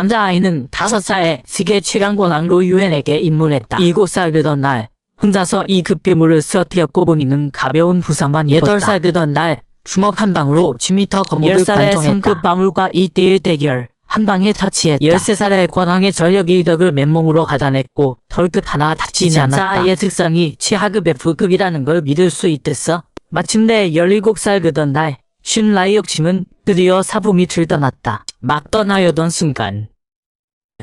남자아이는 5살에 세계 최강권왕 유엔에게 입문했다. 7살 되던 날 혼자서 이 급괴물을 쓰러뜨렸고 본인은 가벼운 부상만 입었다. 8살 되던 날 주먹 한 방으로 10m 거목을 10살의 성급 마물과 1대1 대결 한 방에 터치했다. 13살의 권왕의 전력 이덕을 맨몸으로 가다냈고 털끝 하나 다치지 않았다. 아이의 특성이 최하급 F급이라는 걸 믿을 수 있댔어. 마침내 17살 되던 날 슌 라이역싱은 드디어 사부 밑을 떠났다. 막 떠나려던 순간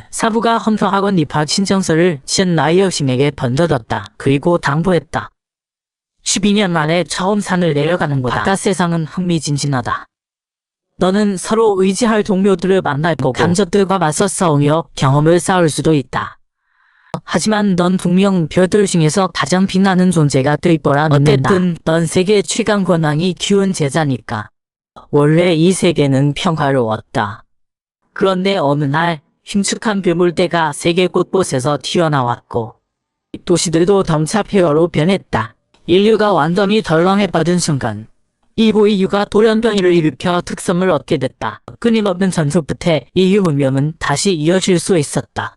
사부가 헌터학원 입학 신청서를 슌 라이역싱에게 던져뒀다. 그리고 당부했다. 12년 만에 처음 산을 내려가는 거다. 바깥 세상은 흥미진진하다. 너는 서로 의지할 동료들을 만날 거고 강적들과 맞서 싸우며 경험을 쌓을 수도 있다. 하지만 넌 분명 별들 중에서 가장 빛나는 존재가 될 거라 믿는다. 어쨌든 넌 세계 최강 권왕이 키운 제자니까. 원래 이 세계는 평화로웠다. 그런데 어느 날 흉측한 괴물대가 세계 곳곳에서 튀어나왔고 도시들도 덤차 폐허로 변했다. 인류가 완전히 덜렁해빠진 순간 이브이유가 돌연변이를 일으켜 특성을 얻게 됐다. 끊임없는 전투 끝에 인류 문명은 다시 이어질 수 있었다.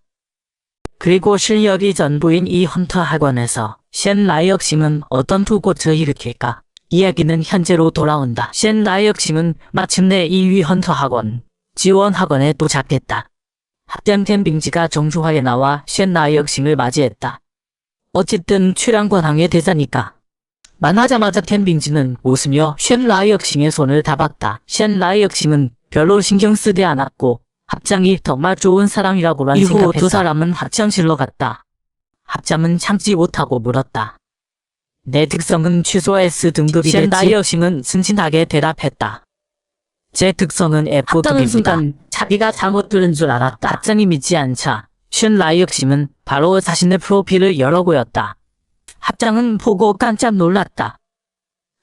그리고 실력이 전부인 이 헌터 학원에서 셴 라이역싱은 어떤 불꽃을 일으킬까? 이야기는 현재로 돌아온다. 셴 라이역싱은 마침내 2위 헌터 학원, 지원 학원에 도착했다. 합장된 빙지가 정중하게 나와 셴 라이역싱을 맞이했다. 어쨌든 최강권왕의 대자니까. 만나자마자 텐빙지는 웃으며 셴 라이역싱의 손을 잡았다. 셴 라이역싱은 별로 신경 쓰지 않았고 합장이 정말 좋은 사람이라고만 생각했다. 이후 두 사람은 합장실로 갔다. 합장은 참지 못하고 물었다. 내 특성은 최소 S 등급이겠지? 셴 라이역싱은 순진하게 대답했다. 제 특성은 F급입니다. 합장은 순간 자기가 잘못 들은 줄 알았다. 합장이 믿지 않자 셴 라이역싱은 바로 자신의 프로필을 열어보였다. 합장은 보고 깜짝 놀랐다.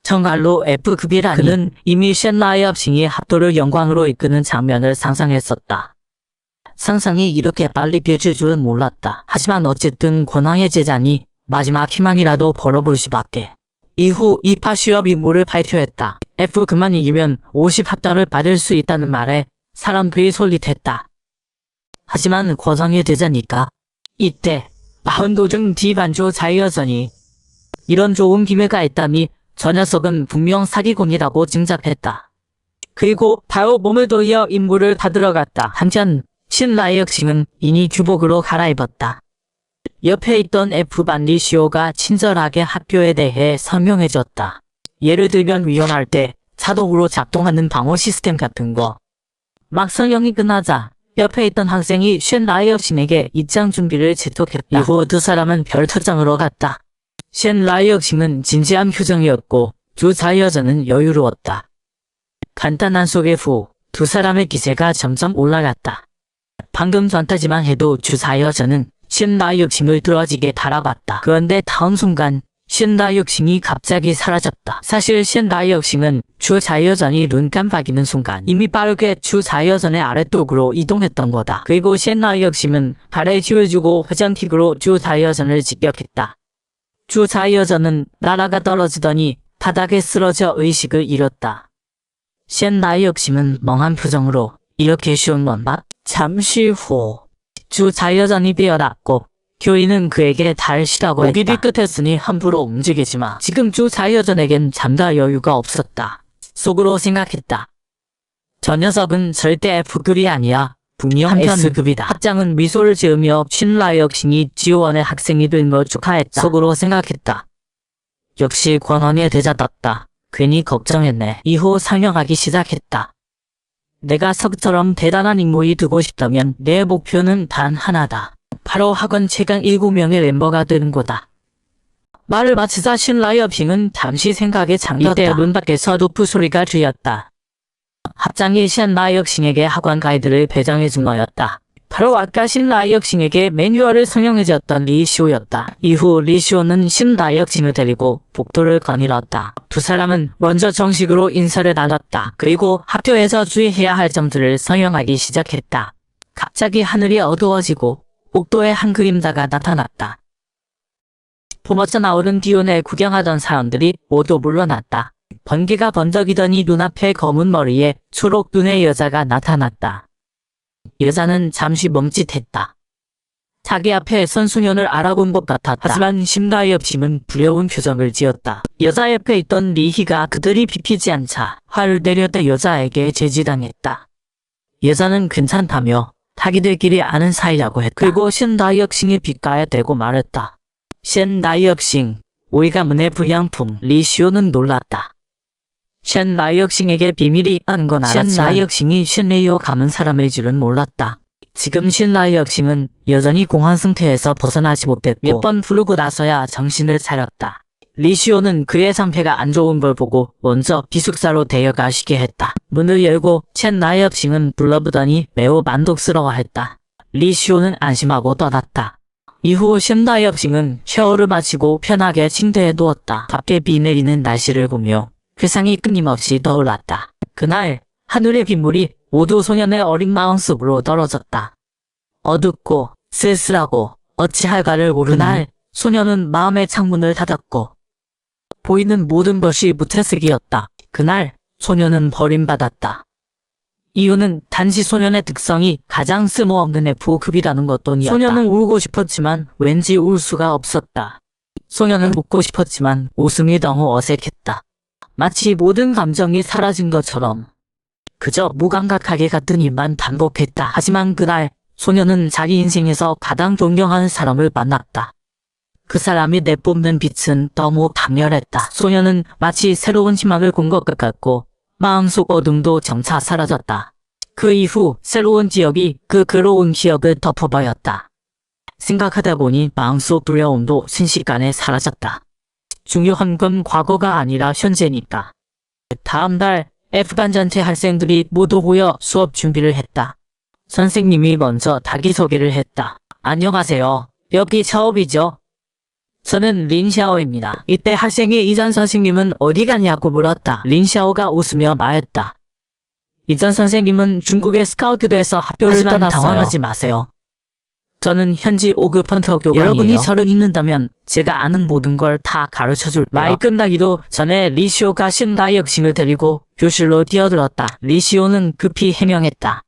정말로 F급이라니. 그는 이미 셴 라이역싱이 합도를 영광으로 이끄는 장면을 상상했었다. 상상이 이렇게 빨리 펼칠 줄은 몰랐다. 하지만 어쨌든 권왕의 제자니 마지막 희망이라도 벌어볼 수밖에. 이후 입학 시험 임무를 발표했다. F급만 이기면 50합당을 받을 수 있다는 말에 사람들이 솔깃했다. 하지만 권왕의 제자니까. 이때 마흔도중 디반조 자이어전이 이런 좋은 기회가 있다니 저 녀석은 분명 사기꾼이라고 짐작했다. 그리고 바로 몸을 돌려 임무를 받으러 갔다. 한편 셴 라이역싱은 이니 규복으로 갈아입었다. 옆에 있던 F반 리시오가 친절하게 학교에 대해 설명해줬다. 예를 들면 위험할 때 자동으로 작동하는 방어 시스템 같은 거. 막 설명이 끝나자 옆에 있던 학생이 셴 라이역싱에게 입장 준비를 재촉했다. 이후 두 사람은 별터장으로 갔다. 셴 라이역싱은 진지한 표정이었고 주 자이어전은 여유로웠다. 간단한 소개 후 두 사람의 기세가 점점 올라갔다. 방금 전까지만 해도 주 자이어전은 셴 라이역싱을 뚫어지게 달아봤다. 그런데 다음 순간 셴 라이역싱이 갑자기 사라졌다. 사실 셴 라이역싱은 주 자이어전이 눈 깜빡이는 순간 이미 빠르게 주 자이어전의 아래쪽으로 이동했던 거다. 그리고 셴 라이역싱은 발에 힘을 주고 회전킥으로 주 자이어전을 직격했다. 주 자이어전은 날아가 떨어지더니 바닥에 쓰러져 의식을 잃었다. 셴 라이역싱은 멍한 표정으로 이렇게 쉬운 건가? 잠시 후 주 자이어전이 되어났고 교인은 그에게 달시라고 했다. 고기를 끝했으니 함부로 움직이지 마. 지금 주 자이어전에겐 잠갈 여유가 없었다. 속으로 생각했다. 저 녀석은 절대 F급이 아니야. 분명 S급이다. 합장은 미소를 지으며 셴 라이역싱이 지원의 학생이 된 걸 축하했다. 속으로 생각했다. 역시 권원의 대자답다. 괜히 걱정했네. 이후 상영하기 시작했다. 내가 석처럼 대단한 인물이 되고 싶다면 내 목표는 단 하나다. 바로 학원 최강 7명의 멤버가 되는 거다. 말을 마치자 셴 라이역싱은 잠시 생각에 잠겼다. 이때 문 밖에서 루프 소리가 들렸다. 합장이 셴 라이역싱에게 학원 가이드를 배정해준 거였다. 바로 아까 셴 라이역싱에게 매뉴얼을 성형해줬던 리시오였다. 이후 리시오는 셴 라이역싱을 데리고 복도를 거닐었다. 두 사람은 먼저 정식으로 인사를 나눴다. 그리고 학교에서 주의해야 할 점들을 성형하기 시작했다. 갑자기 하늘이 어두워지고 복도에 한 그림자가 나타났다. 봄어쳐 나오는 기온을 구경하던 사람들이 모두 물러났다. 번개가 번쩍이더니 눈앞에 검은 머리에 초록 눈의 여자가 나타났다. 여자는 잠시 멈칫했다. 자기 앞에 선 소년을 알아본 것 같았다. 하지만 신라이엽심은 두려운 표정을 지었다. 여자 옆에 있던 리희가 그들이 비키지 않자 화를 내렸다 여자에게 제지당했다. 여자는 괜찮다며 자기들끼리 아는 사이라고 했다. 그리고 신라이엽싱의 귓가에 대고 말했다. 신라이엽싱, 오이가 문의 불량품. 리시오는 놀랐다. 신라이엽싱에게 비밀이 있다는 건 알았지만 신라이엽싱이 신레이어 가문 사람일 줄은 몰랐다. 지금 신라이엽싱은 여전히 공황 상태에서 벗어나지 못했고 몇 번 부르고 나서야 정신을 차렸다. 리시오는 그의 상태가 안 좋은 걸 보고 먼저 기숙사로 데려가시게 했다. 문을 열고 신라이엽싱은 불러보더니 매우 만족스러워했다. 리시오는 안심하고 떠났다. 이후 신라이엽싱은 샤워를 마치고 편하게 침대에 누웠다. 밖에 비 내리는 날씨를 보며 회상이 끊임없이 떠올랐다. 그날 하늘의 빗물이 모두 소년의 어린 마음속으로 떨어졌다. 어둡고 쓸쓸하고 어찌할까를 모르는 날 소년은 마음의 창문을 닫았고 보이는 모든 것이 무태색이었다. 그날 소년은 버림받았다. 이유는 단지 소년의 특성이 가장 쓸모없는 F급이라는 것뿐이었다. 소년은 울고 싶었지만 왠지 울 수가 없었다. 소년은 웃고 싶었지만 웃음이 너무 어색했다. 마치 모든 감정이 사라진 것처럼 그저 무감각하게 같은 일만 반복했다. 하지만 그날 소년은 자기 인생에서 가장 존경하는 사람을 만났다. 그 사람이 내뿜는 빛은 너무 강렬했다. 소년은 마치 새로운 희망을 본 것 같았고 마음속 어둠도 점차 사라졌다. 그 이후 새로운 기억이 그 괴로운 기억을 덮어버렸다. 생각하다 보니 마음속 두려움도 순식간에 사라졌다. 중요한 건 과거가 아니라 현재니까. 다음 날 F반 전체 학생들이 모두 모여 수업 준비를 했다. 선생님이 먼저 자기소개를 했다. 안녕하세요. 여기 처음이죠? 저는 린샤오입니다. 이때 학생이 이전 선생님은 어디 갔냐고 물었다. 린샤오가 웃으며 말했다. 이전 선생님은 중국의 스카우트대에서 학교를 떠났어요. 당황하지 마세요. 저는 현지 5급 헌터 교관이에요. 여러분이 저를 믿는다면 제가 아는 모든 걸 다 가르쳐줄게요. 말 끝나기도 전에 리시오가 신라이엽싱을 데리고 교실로 뛰어들었다. 리시오는 급히 해명했다.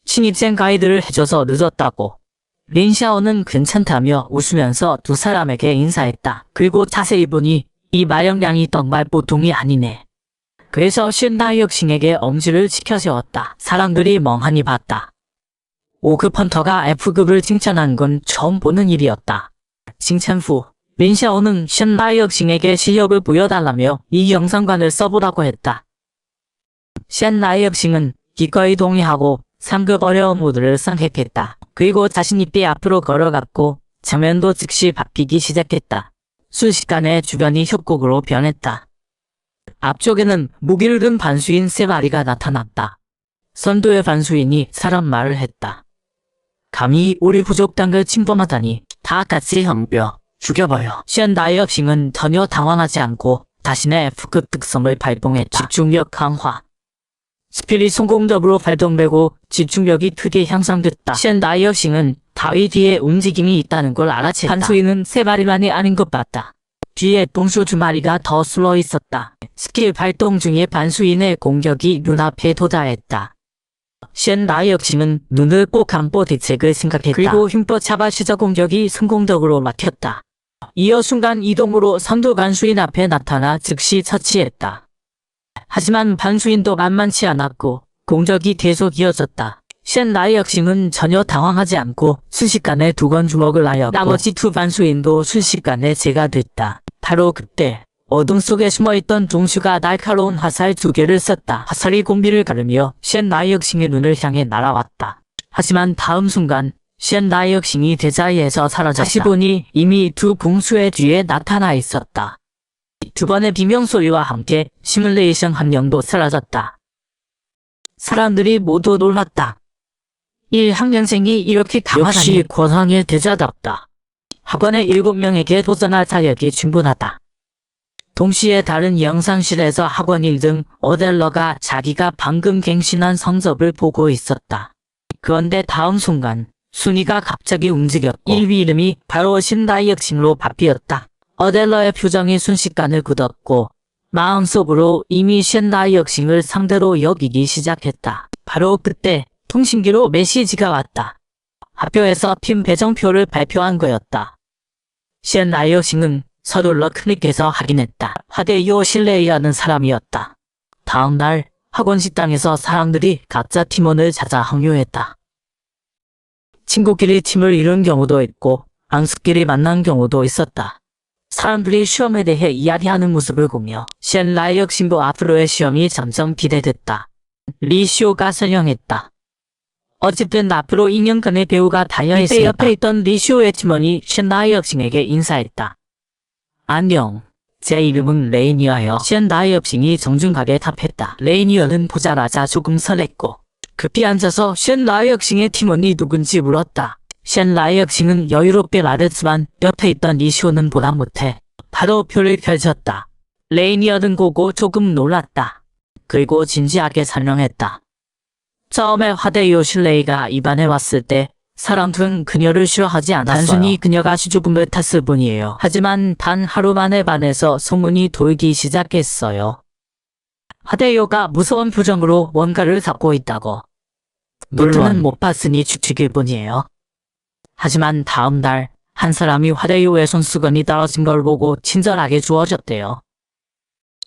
신입생 가이드를 해줘서 늦었다고. 린샤오는 괜찮다며 웃으면서 두 사람에게 인사했다. 그리고 자세히 보니 이 마력량이 정말 보통이 아니네. 그래서 신라이엽싱에게 엄지를 지켜세웠다. 사람들이 멍하니 봤다. 5급 헌터가 F급을 칭찬한 건 처음 보는 일이었다. 칭찬 후 린샤오는 신라이엽싱에게 실력을 보여달라며 이 영상관을 써보라고 했다. 신라이엽싱은 기꺼이 동의하고 3급 어려운 모드를 선택했다. 그리고 자신이 뼈 앞으로 걸어갔고 장면도 즉시 바뀌기 시작했다. 순식간에 주변이 협곡으로 변했다. 앞쪽에는 무기를 든 반수인 3마리가 나타났다. 선도의 반수인이 사람 말을 했다. 감히 우리 부족당을 침범하다니 다 같이 덤벼 죽여버려. 신라이엽싱은 전혀 당황하지 않고 자신의 F급 특성을 발동했다. 집중력 강화. 스킬이 성공적으로 발동되고 집중력이 크게 향상됐다. 신라이엽싱은 다위 뒤에 움직임이 있다는 걸 알아챘다. 반수인은 3마리만이 아닌 것 같다. 뒤에 동수 2마리가 더 숨어 있었다. 스킬 발동 중에 반수인의 공격이 눈앞에 도달했다. 신라이엽싱은 눈을 꼭 감고 대책을 생각했다. 그리고 힘껏 잡아 시저 공격이 성공적으로 막혔다. 이어 순간 이동으로 선두 반수인 앞에 나타나 즉시 처치했다. 하지만 반수인도 만만치 않았고 공격이 계속 이어졌다. 신라이엽싱은 전혀 당황하지 않고 순식간에 2건 주먹을 하였고 나머지 2 반수인도 순식간에 제거됐다. 바로 그때 어둠 속에 숨어있던 동수가 날카로운 화살 2개를 쐈다. 화살이 공비를 가르며 신라이엽싱의 눈을 향해 날아왔다. 하지만 다음 순간 신라이엽싱이 대자리에서 사라졌다. 다시 보니 이미 2 공수의 뒤에 나타나 있었다. 2번의 비명소리와 함께 시뮬레이션 함령도 사라졌다. 사람들이 모두 놀랐다. 1학년생이 이렇게 강하다니. 역시 권황의 대자답다. 학원의 7명에게 도전할 자격이 충분하다. 동시에 다른 영상실에서 학원 1등 어델러가 자기가 방금 갱신한 성적을 보고 있었다. 그런데 다음 순간 순위가 갑자기 움직였고 1위 이름이 바로 신라이엽싱으로 바뀌었다. 어델러의 표정이 순식간에 굳었고 마음속으로 이미 신라이엽싱을 상대로 여기기 시작했다. 바로 그때 통신기로 메시지가 왔다. 학교에서 팀 배정표를 발표한 거였다. 시엔 라이어싱은 서둘러 클릭해서 확인했다. 화대이오 실레이라는 사람이었다. 다음 날 학원 식당에서 사람들이 가짜 팀원을 찾아 항요했다. 친구끼리 팀을 이룬 경우도 있고 앙숙끼리 만난 경우도 있었다. 사람들이 시험에 대해 이야기하는 모습을 보며 시엔 라이어싱도 앞으로의 시험이 점점 기대됐다. 리쇼가 설명했다. 어쨌든 앞으로 2년간의 배우가 달려있습니다. 이때 옆에 있던 리쇼의 팀원이 시엔 라이어싱에게 인사했다. 안녕. 제 이름은 레이니어예요. 시엔 라이어싱이 정중하게 답했다. 레이니어는 보자마자 조금 설렜고 급히 앉아서 시엔 라이어싱의 팀원이 누군지 물었다. 시엔 라이어싱은 여유롭게 말했지만 옆에 있던 리쇼는 보다 못해 바로 표를 펼쳤다. 레이니어는 보고 조금 놀랐다. 그리고 진지하게 설명했다. 처음에 화대이오 실레이가 입안에 왔을 때 사람들은 그녀를 싫어하지 않았어요. 단순히 그녀가 수줍음을 탔을 뿐이에요. 하지만 단 하루 만에 반해서 소문이 돌기 시작했어요. 화대이오가 무서운 표정으로 뭔가를 잡고 있다고. 물론 못 봤으니 추측일 뿐이에요. 하지만 다음 날 한 사람이 화대이오의 손수건이 떨어진 걸 보고 친절하게 주워줬대요.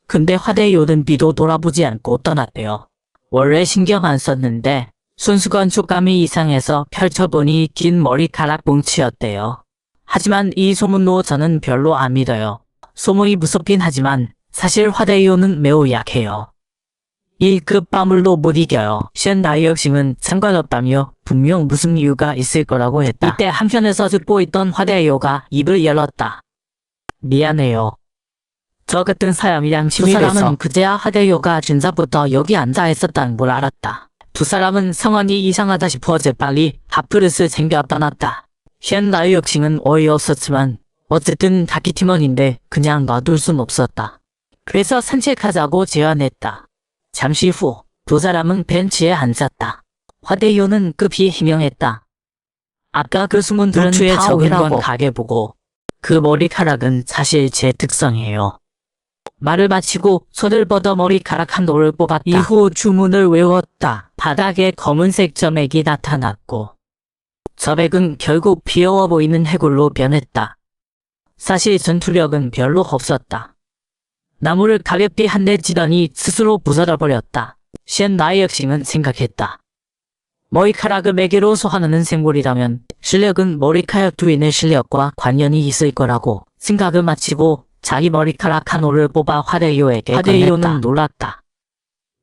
근데 화대이오는 뒤도 돌아보지 않고 떠났대요. 원래 신경 안 썼는데 손수건 촉감이 이상해서 펼쳐보니 긴 머리카락 뭉치였대요. 하지만 이 소문로 저는 별로 안 믿어요. 소문이 무섭긴 하지만 사실 화대이오는 매우 약해요. 1급 빠물도 못 이겨요. 시엔 라이어싱은 상관없다며 분명 무슨 이유가 있을 거라고 했다. 이때 한편에서 듣고 있던 화대이오가 입을 열었다. 미안해요. 저 같은 사람이랑 친밀해서. 두 사람은 그제야 화대이오가 진작부터 여기 앉아 있었다는 걸 알았다. 두 사람은 상황이 이상하다 싶어 재빨리 밥그릇을 챙겨 떠났다. 시엔 라이어싱은 어이없었지만 어쨌든 다키 팀원인데 그냥 놔둘 순 없었다. 그래서 산책하자고 제안했다. 잠시 후 두 사람은 벤치에 앉았다. 화대이오는 급히 해명했다. 아까 그 숨은 들은 적은 건 가게 보고 그 머리카락은 사실 제 특성이에요. 말을 마치고 손을 뻗어 머리카락 한 돌을 뽑았다. 이후 주문을 외웠다. 바닥에 검은색 점액이 나타났고 점액은 결국 귀여워 보이는 해골로 변했다. 사실 전투력은 별로 없었다. 나무를 가볍게 한 대 치더니 스스로 부서져버렸다. 시엔 라이어싱은 생각했다. 머리카락을 매개로 소환하는 생물이라면 실력은 머리카락 주인의 실력과 관련이 있을 거라고 생각을 마치고 자기 머리카락 한 올을 뽑아 화대이오에게 건넸다. 화대이오는 놀랐다.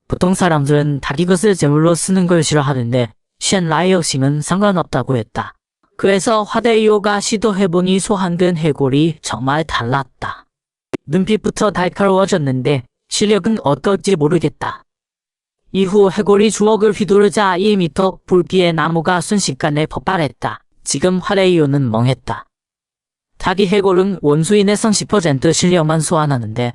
보통 사람들은 닭이것을 제물로 쓰는 걸 싫어하는데 시엔 라이어싱은 상관없다고 했다. 그래서 화대이오가 시도해보니 소환된 해골이 정말 달랐다. 눈빛부터 달카로워졌는데 실력은 어떨지 모르겠다. 이후 해골이 주먹을 휘두르자 2m 붉기의 나무가 순식간에 폭발했다. 지금 화대이오는 멍했다. 자기 해골은 원수인의 30% 실력만 소환하는데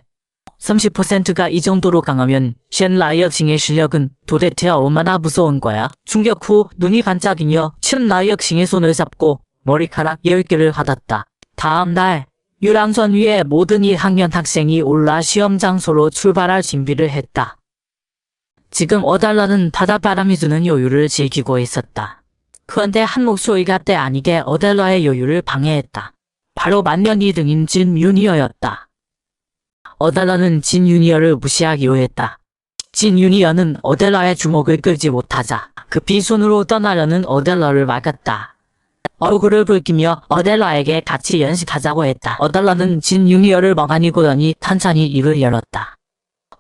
30%가 이 정도로 강하면 시엔 라이어싱의 실력은 도대체 얼마나 무서운 거야. 충격 후 눈이 반짝이며 시엔 라이어싱의 손을 잡고 머리카락 10개를 받았다. 다음 날 유람선 위에 모든 1학년 학생이 올라 시험 장소로 출발할 준비를 했다. 지금 어달러는 바닷바람이 드는 여유를 즐기고 있었다. 그런데 한 목소리가 때 아니게 어달러의 여유를 방해했다. 바로 만년 2등인 진 유니어였다. 어달러는 진 유니어를 무시하기로 했다. 진 유니어는 어달러의 주먹을 끌지 못하자 급히 손으로 떠나려는 어달러를 막았다. 얼굴을 붉히며 어달러에게 같이 연식하자고 했다. 어달러는 진 유니어를 멍하니 보더니 탄탄히 입을 열었다.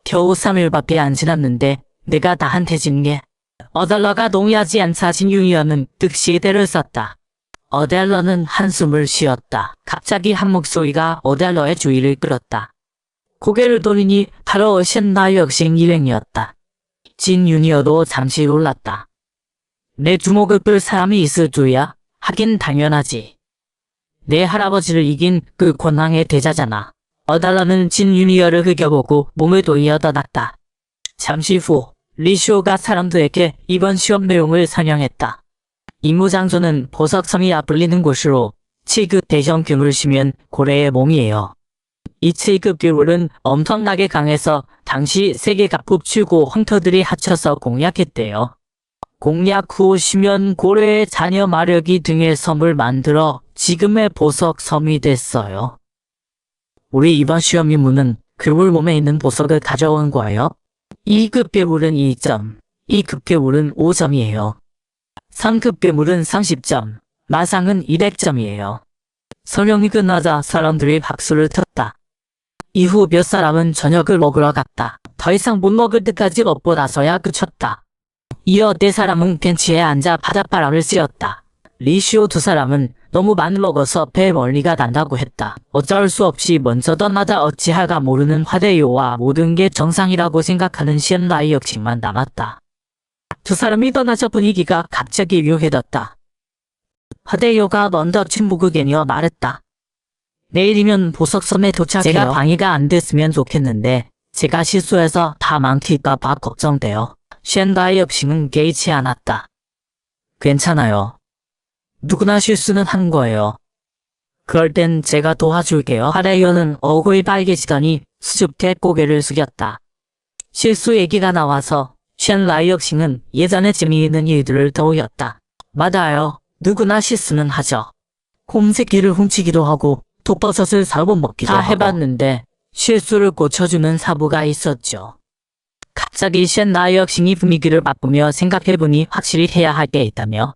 겨우 3일밖에 안 지났는데 내가 나한테 진 게. 어달러가 동의하지 않자 진 유니어는 즉시 대를 썼다. 어달러는 한숨을 쉬었다. 갑자기 한 목소리가 어달러의 주의를 끌었다. 고개를 돌리니 바로 시엔 라이어싱 일행이었다. 진 유니어도 잠시 놀랐다. 내 주먹을 끌 사람이 있을 줄이야? 하긴 당연하지. 내 할아버지를 이긴 그 권왕의 대자잖아. 어달러는 진 유니어를 흘겨보고 몸을 돌려 떠났다. 잠시 후 리쇼가 사람들에게 이번 시험 내용을 설명했다. 임무장소는 보석섬이 앞불리는 곳으로 7급 대형 괴물을 쉬면 고래의 몸이에요. 이 7급 괴물은 엄청나게 강해서 당시 세계 각국 출고 헌터들이 합쳐서 공략했대요. 공략 후 심연 고래의 자녀 마력이 등의 섬을 만들어 지금의 보석섬이 됐어요. 우리 이번 시험 임무는 괴물 몸에 있는 보석을 가져온 거예요. 2급 괴물은 2점, 2급 괴물은 5점이에요. 3급 괴물은 30점, 마상은 200점이에요. 설명이 끝나자 사람들이 박수를 쳤다. 이후 몇 사람은 저녁을 먹으러 갔다. 더 이상 못 먹을 때까지 먹고 나서야 그쳤다. 이어 4사람은 벤치에 앉아 바닷바람을 쐬었다. 리시오 2사람은 너무 많이 먹어서 배 멀리가 난다고 했다. 어쩔 수 없이 먼저 떠나다 어찌할까 모르는 화대요와 모든 게 정상이라고 생각하는 시엔라이 역시만 남았다. 2사람이 떠나자 분위기가 갑자기 묘해졌다. 화대요가 먼저 침묵을 깨며 말했다. 내일이면 보석섬에 도착해요. 제가 방해가 안 됐으면 좋겠는데 제가 실수해서 다 망칠까봐 걱정돼요. 시엔라이 역시는 개의치 않았다. 괜찮아요. 누구나 실수는 한 거예요. 그럴 땐 제가 도와줄게요. 화대요는 얼굴이 빨개지더니 수줍게 고개를 숙였다. 실수 얘기가 나와서 시엔라이 역시는 예전에 재미있는 일들을 떠올렸다. 맞아요. 누구나 실수는 하죠. 곰새끼를 훔치기도 하고 독버섯을 사고 먹기도 하고 다 해봤는데 실수를 고쳐주는 사부가 있었죠. 갑자기 시엔라이 역시이 분위기를 바꾸며 생각해보니 확실히 해야 할 게 있다며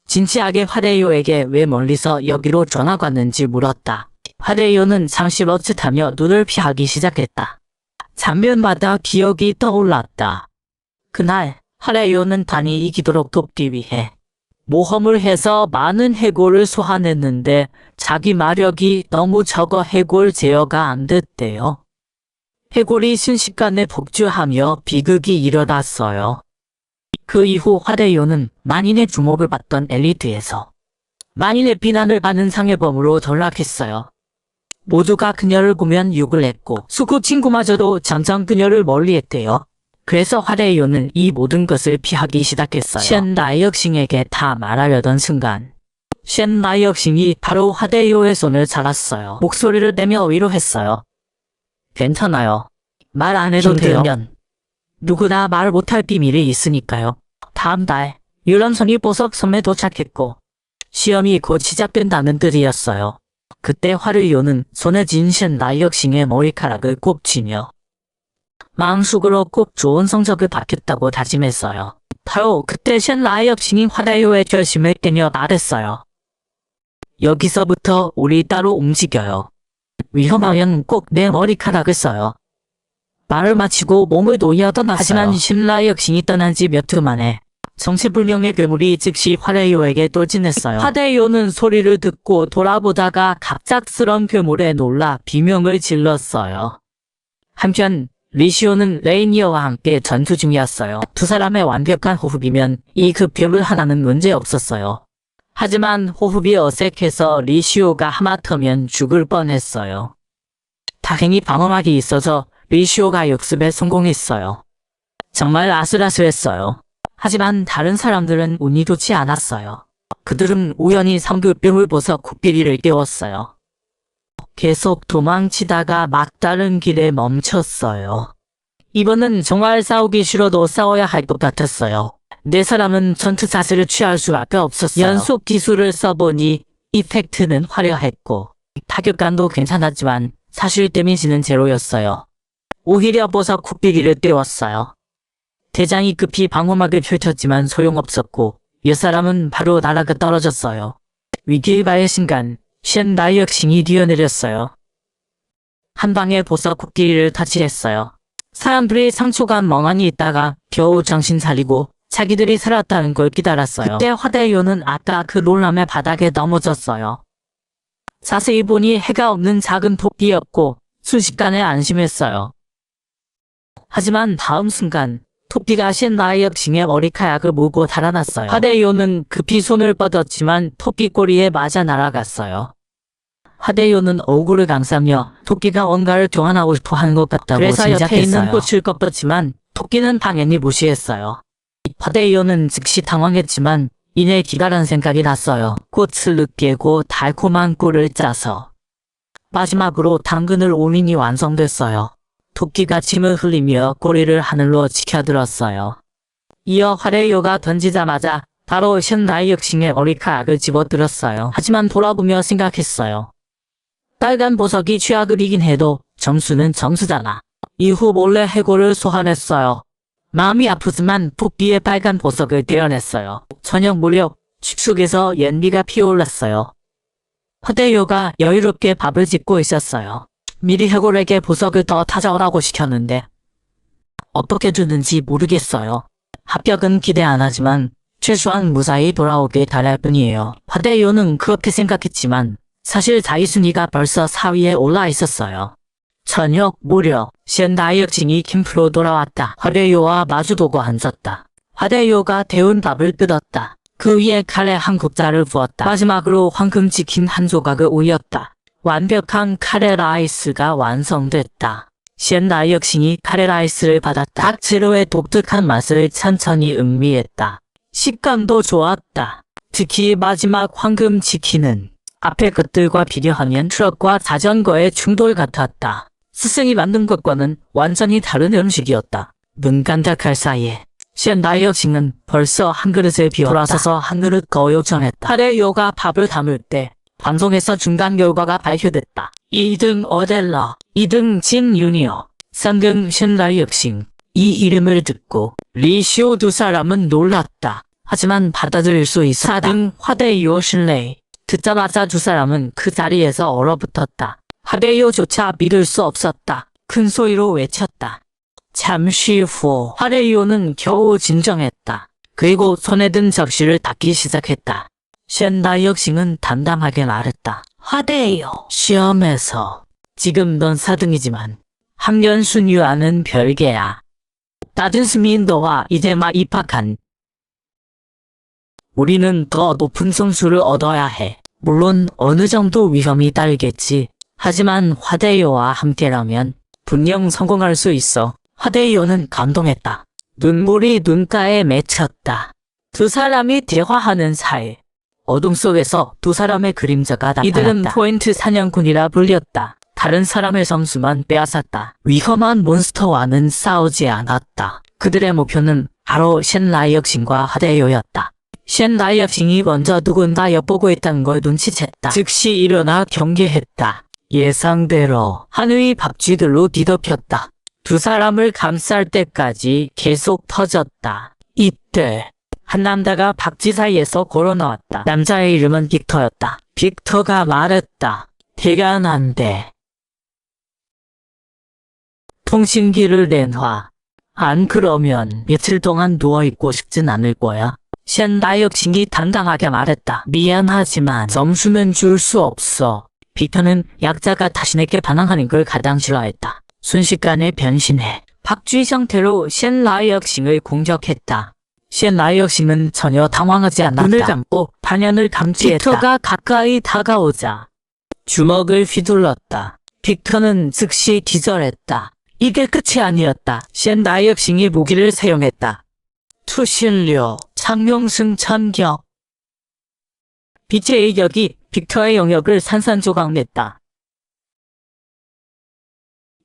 진지하게 화대요에게 왜 멀리서 여기로 전화가 왔는지 물었다. 화대요는 잠시 멈칫하며 눈을 피하기 시작했다. 장면마다 기억이 떠올랐다. 그날 화대요는 단이 이기도록 돕기 위해 모험을 해서 많은 해골을 소환했는데 자기 마력이 너무 적어 해골 제어가 안 됐대요. 해골이 순식간에 복주하며 비극이 일어났어요. 그 이후 화대요는 만인의 주목을 받던 엘리트에서 만인의 비난을 받는 상해범으로 전락했어요. 모두가 그녀를 보면 욕을 했고 수구 친구마저도 점점 그녀를 멀리했대요. 그래서 화대요는 이 모든 것을 피하기 시작했어요. 시엔라이 역싱에게 다 말하려던 순간 시엔라이 역싱이 바로 화대요의 손을 잡았어요. 목소리를 내며 위로했어요. 괜찮아요. 말 안 해도 돼요. 누구나 말 못할 비밀이 있으니까요. 다음 달 유람선이 보석섬에 도착했고 시험이 곧 시작된다는 뜻이었어요. 그때 화르요는 손에 쥔 시엔라이 역싱의 머리카락을 꼭 쥐며 마음속으로 꼭 좋은 성적을 받겠다고 다짐했어요. 바로 그때 시엔라이 역싱이 화대요의 결심을 깨며 말했어요. 여기서부터 우리 따로 움직여요. 위험하면 꼭 내 머리카락을 써요. 말을 마치고 몸을 놓여 떠났어요. 하지만 시엔라이 역싱이 떠난 지 몇 주 만에 정체불명의 괴물이 즉시 화대요에게 돌진했어요. 화대요는 소리를 듣고 돌아보다가 갑작스런 괴물에 놀라 비명을 질렀어요. 한편 리시오는 레이니어와 함께 전투 중이었어요. 2사람의 완벽한 호흡이면 이 급괴물 하나는 문제 없었어요. 하지만 호흡이 어색해서 리시오가 하마터면 죽을 뻔했어요. 다행히 방어막이 있어서 리시오가 역습에 성공했어요. 정말 아슬아슬했어요. 하지만 다른 사람들은 운이 좋지 않았어요. 그들은 우연히 3급 괴물 보석 코끼리를 깨웠어요. 계속 도망치다가 막다른 길에 멈췄어요. 이번은 정말 싸우기 싫어도 싸워야 할 것 같았어요. 4사람은 전투 자세를 취할 수밖에 없었어요. 연속 기술을 써보니 이펙트는 화려했고 타격감도 괜찮았지만 사실 데미지는 제로였어요. 오히려 보석 코끼리를 떼웠어요. 대장이 급히 방어막을 펼쳤지만 소용없었고 6사람은 바로 날아가 떨어졌어요. 위기의 바의 순간 시엔라이 역싱이 뛰어내렸어요. 한 방에 보석 코끼리를 타치했어요. 사람들이 상초간 멍하니 있다가 겨우 정신 차리고 자기들이 살았다는 걸 깨달았어요. 그때 화대요는 아까 그 놀람의 바닥에 넘어졌어요. 자세히 보니 해가 없는 작은 토끼였고 순식간에 안심했어요. 하지만 다음 순간 토끼가 시엔라이 역싱의 머리카락을 물고 달아났어요. 화대요는 급히 손을 뻗었지만 토끼 꼬리에 맞아 날아갔어요. 화대요는 얼굴을 감싸며 토끼가 뭔가를 교환하고 싶어 하는 것 같다고 그래서 짐작했어요. 옆에 있는 꽃을 꺾었지만 토끼는 당연히 무시했어요. 화대요는 즉시 당황했지만 이내 기가란 생각이 났어요. 꽃을 느끼고 달콤한 꿀을 짜서 마지막으로 당근을 올리니 완성됐어요. 토끼가 침을 흘리며 꼬리를 하늘로 치켜들었어요. 이어 화레요가 던지자마자 바로 셴라이역싱의 머리카락을 집어들었어요. 하지만 돌아보며 생각했어요. 빨간 보석이 최악을 이긴 해도 점수는 점수잖아. 이후 몰래 해골을 소환했어요. 마음이 아프지만 복비의 빨간 보석을 떼어냈어요. 저녁 무렵 축속에서 연비가 피어올랐어요. 화대요가 여유롭게 밥을 짓고 있었어요. 미리 해골에게 보석을 더 찾아오라고 시켰는데 어떻게 주는지 모르겠어요. 합격은 기대 안 하지만 최소한 무사히 돌아오길 바랄 뿐이에요. 화대요는 그렇게 생각했지만 사실 자이순이가 벌써 4위에 올라 있었어요. 저녁 무렵 셴라이역싱이 캠프로 돌아왔다. 화대요와 마주보고 앉았다. 화대요가 데운 밥을 뜯었다. 그 위에 카레 한 국자를 부었다. 마지막으로 황금 치킨 한 조각을 올렸다. 완벽한 카레 라이스가 완성됐다. 셴라이역싱이 카레 라이스를 받았다. 닭 재료의 독특한 맛을 천천히 음미했다. 식감도 좋았다. 특히 마지막 황금 치킨은 앞의 것들과 비교하면 트럭과 자전거의 충돌 같았다. 스승이 만든 것과는 완전히 다른 음식이었다. 눈 깜짝할 사이에 셴라이역싱은 벌써 한 그릇을 비웠다. 돌아서서 한 그릇 더 요청했다. 화레요가 밥을 담을 때 방송에서 중간 결과가 발표됐다. 2등 어델러, 2등 진유니어, 3등 셴라이역싱. 이 이름을 듣고 리쇼 두 사람은 놀랐다. 하지만 받아들일 수 있었다. 4등 화대요 신레이. 듣자마자 두 사람은 그 자리에서 얼어붙었다. 화대요조차 믿을 수 없었다. 큰 소리로 외쳤다. 잠시 후 화레요는 겨우 진정했다. 그리고 손에 든 접시를 닦기 시작했다. 셴라이역싱은 담담하게 말했다. 화대요, 시험에서 지금 넌 4등이지만 학년 순위와는 별개야. 낮은 스민도와 이제 막 입학한 우리는 더 높은 점수를 얻어야 해. 물론 어느 정도 위험이 따르겠지. 하지만 화대요와 함께라면 분명 성공할 수 있어. 화대요는 감동했다. 눈물이 눈가에 맺혔다. 두 사람이 대화하는 사이 어둠 속에서 두 사람의 그림자가 나타났다. 이들은 포인트 사냥꾼이라 불렸다. 다른 사람의 점수만 빼앗았다. 위험한 몬스터와는 싸우지 않았다. 그들의 목표는 바로 셴라이역싱과 화대요였다. 셴라이역싱이 먼저 누군가 엿보고 있다는 걸 눈치챘다. 즉시 일어나 경계했다. 예상대로 하늘이 박쥐들로 뒤덮였다. 두 사람을 감쌀 때까지 계속 터졌다. 이때 한 남자가 박쥐 사이에서 걸어나왔다. 남자의 이름은 빅터였다. 빅터가 말했다. 대견한데 통신기를 내놔. 안 그러면 며칠 동안 누워있고 싶진 않을 거야. 셴라이역싱이 당당하게 말했다. 미안하지만 점수는 줄 수 없어. 빅터는 약자가 자신에게 반항하는 걸 가장 싫어했다. 순식간에 변신해 박쥐 형태로 셴라이역싱을 공격했다. 셴라이역싱은 전혀 당황하지 않았다. 눈을 감고 반연을 감지했다. 빅터가 가까이 다가오자 주먹을 휘둘렀다. 빅터는 즉시 기절했다. 이게 끝이 아니었다. 셴라이역싱이 무기를 사용했다. 투신료, 창룡승 천격. 빛의 일격이 빅터의 영역을 산산조각냈다.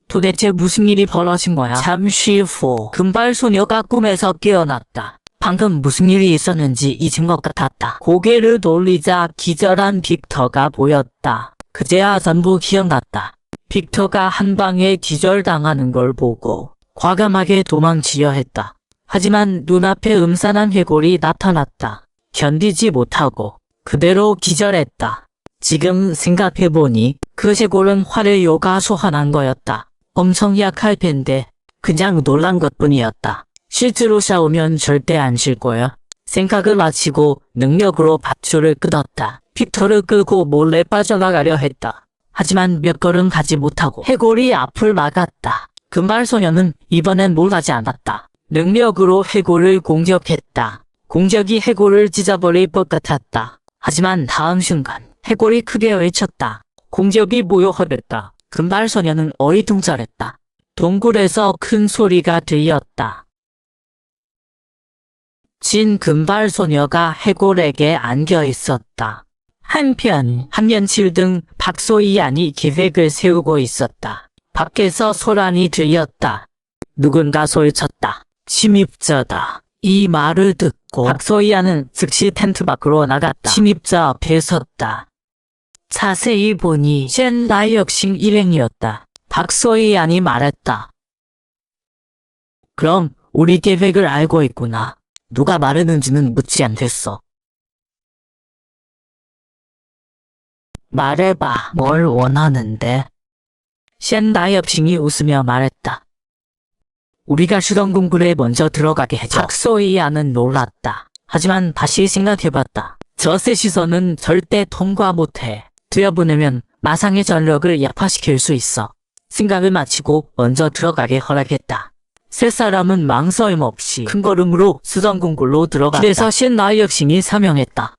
도대체 무슨 일이 벌어진 거야? 잠시 후 금발소녀가 꿈에서 깨어났다. 방금 무슨 일이 있었는지 잊은 것 같았다. 고개를 돌리자 기절한 빅터가 보였다. 그제야 전부 기억났다. 빅터가 한 방에 기절당하는 걸 보고 과감하게 도망치려 했다. 하지만 눈앞에 음산한 해골이 나타났다. 견디지 못하고 그대로 기절했다. 지금 생각해보니 그 해골은 화레요가 소환한 거였다. 엄청 약할 텐데 그냥 놀란 것뿐이었다. 실제로 싸우면 절대 안 질 거야. 생각을 마치고 능력으로 밧줄을 끊었다. 빅터를 끌고 몰래 빠져나가려 했다. 하지만 몇 걸음 가지 못하고 해골이 앞을 막았다. 금발소녀는 이번엔 놀라지 않았다. 능력으로 해골을 공격했다. 공격이 해골을 찢어버릴 것 같았다. 하지만 다음 순간 해골이 크게 외쳤다. 공격이 모욕하겠다. 금발소녀는 어리둥절했다. 동굴에서 큰 소리가 들렸다. 진 금발소녀가 해골에게 안겨 있었다. 한편 한면칠 등 박소이안이 계획을 세우고 있었다. 밖에서 소란이 들렸다. 누군가 소리쳤다. 침입자다. 이 말을 듣고 박소희야는 즉시 텐트 밖으로 나갔다. 침입자 앞에 섰다. 자세히 보니 쟨 나의 역시 일행이었다. 박소희안이 말했다. 그럼 우리 계획을 알고 있구나. 누가 말했는지는 묻지 않겠어. 말해봐. 뭘 원하는데? 쟨 나의 역시 웃으며 말했다. 우리가 수정궁굴에 먼저 들어가게 해줘. 박소희안은 놀랐다. 하지만 다시 생각해봤다. 저 셋이서는 절대 통과 못해. 되어보내면 마상의 전력을 약화시킬 수 있어. 생각을 마치고 먼저 들어가게 허락했다. 세 사람은 망설임 없이 큰 걸음으로 수정궁굴로 들어갔다. 그래서 쟨나의 역신이 사명했다.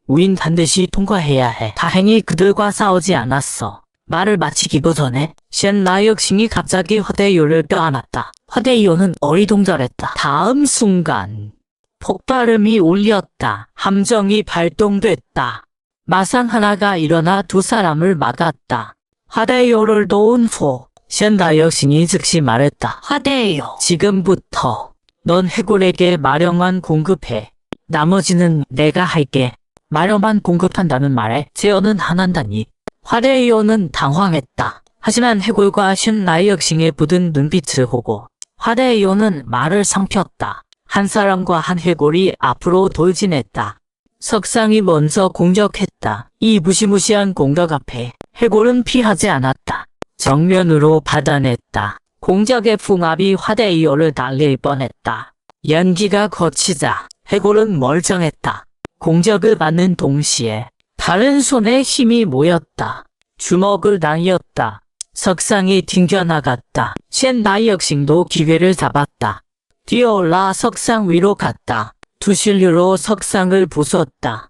우린 반드시 통과해야 해. 다행히 그들과 싸우지 않았어. 말을 마치기도 전에 쟨나의 역신이 갑자기 화대이오를 껴안았다. 화대이오는 어리동절했다. 다음 순간 폭발음이 울렸다. 함정이 발동됐다. 마상 하나가 일어나 두 사람을 막았다. 화대이오를 도운 후 쟨나의 역신이 즉시 말했다. 화대이오, 지금부터 넌 해골에게 마령만 공급해. 나머지는 내가 할게. 마령만 공급한다는 말에 제어는 안 한다니. 화대이오는 당황했다. 하지만 해골과 쟨나의 역신의 굳은 눈빛을 보고 화대이오는 말을 삼켰다. 한 사람과 한 해골이 앞으로 돌진했다. 석상이 먼저 공격했다. 이 무시무시한 공격 앞에 해골은 피하지 않았다. 정면으로 받아냈다. 공격의 풍압이 화대이오를 날릴 뻔했다. 연기가 거치자 해골은 멀쩡했다. 공격을 받는 동시에 다른 손에 힘이 모였다. 주먹을 날렸다. 석상이 튕겨나갔다. 쟨나의 역신도 기회를 잡았다. 뛰어올라 석상 위로 갔다. 두 실류로 석상을 부쉈다.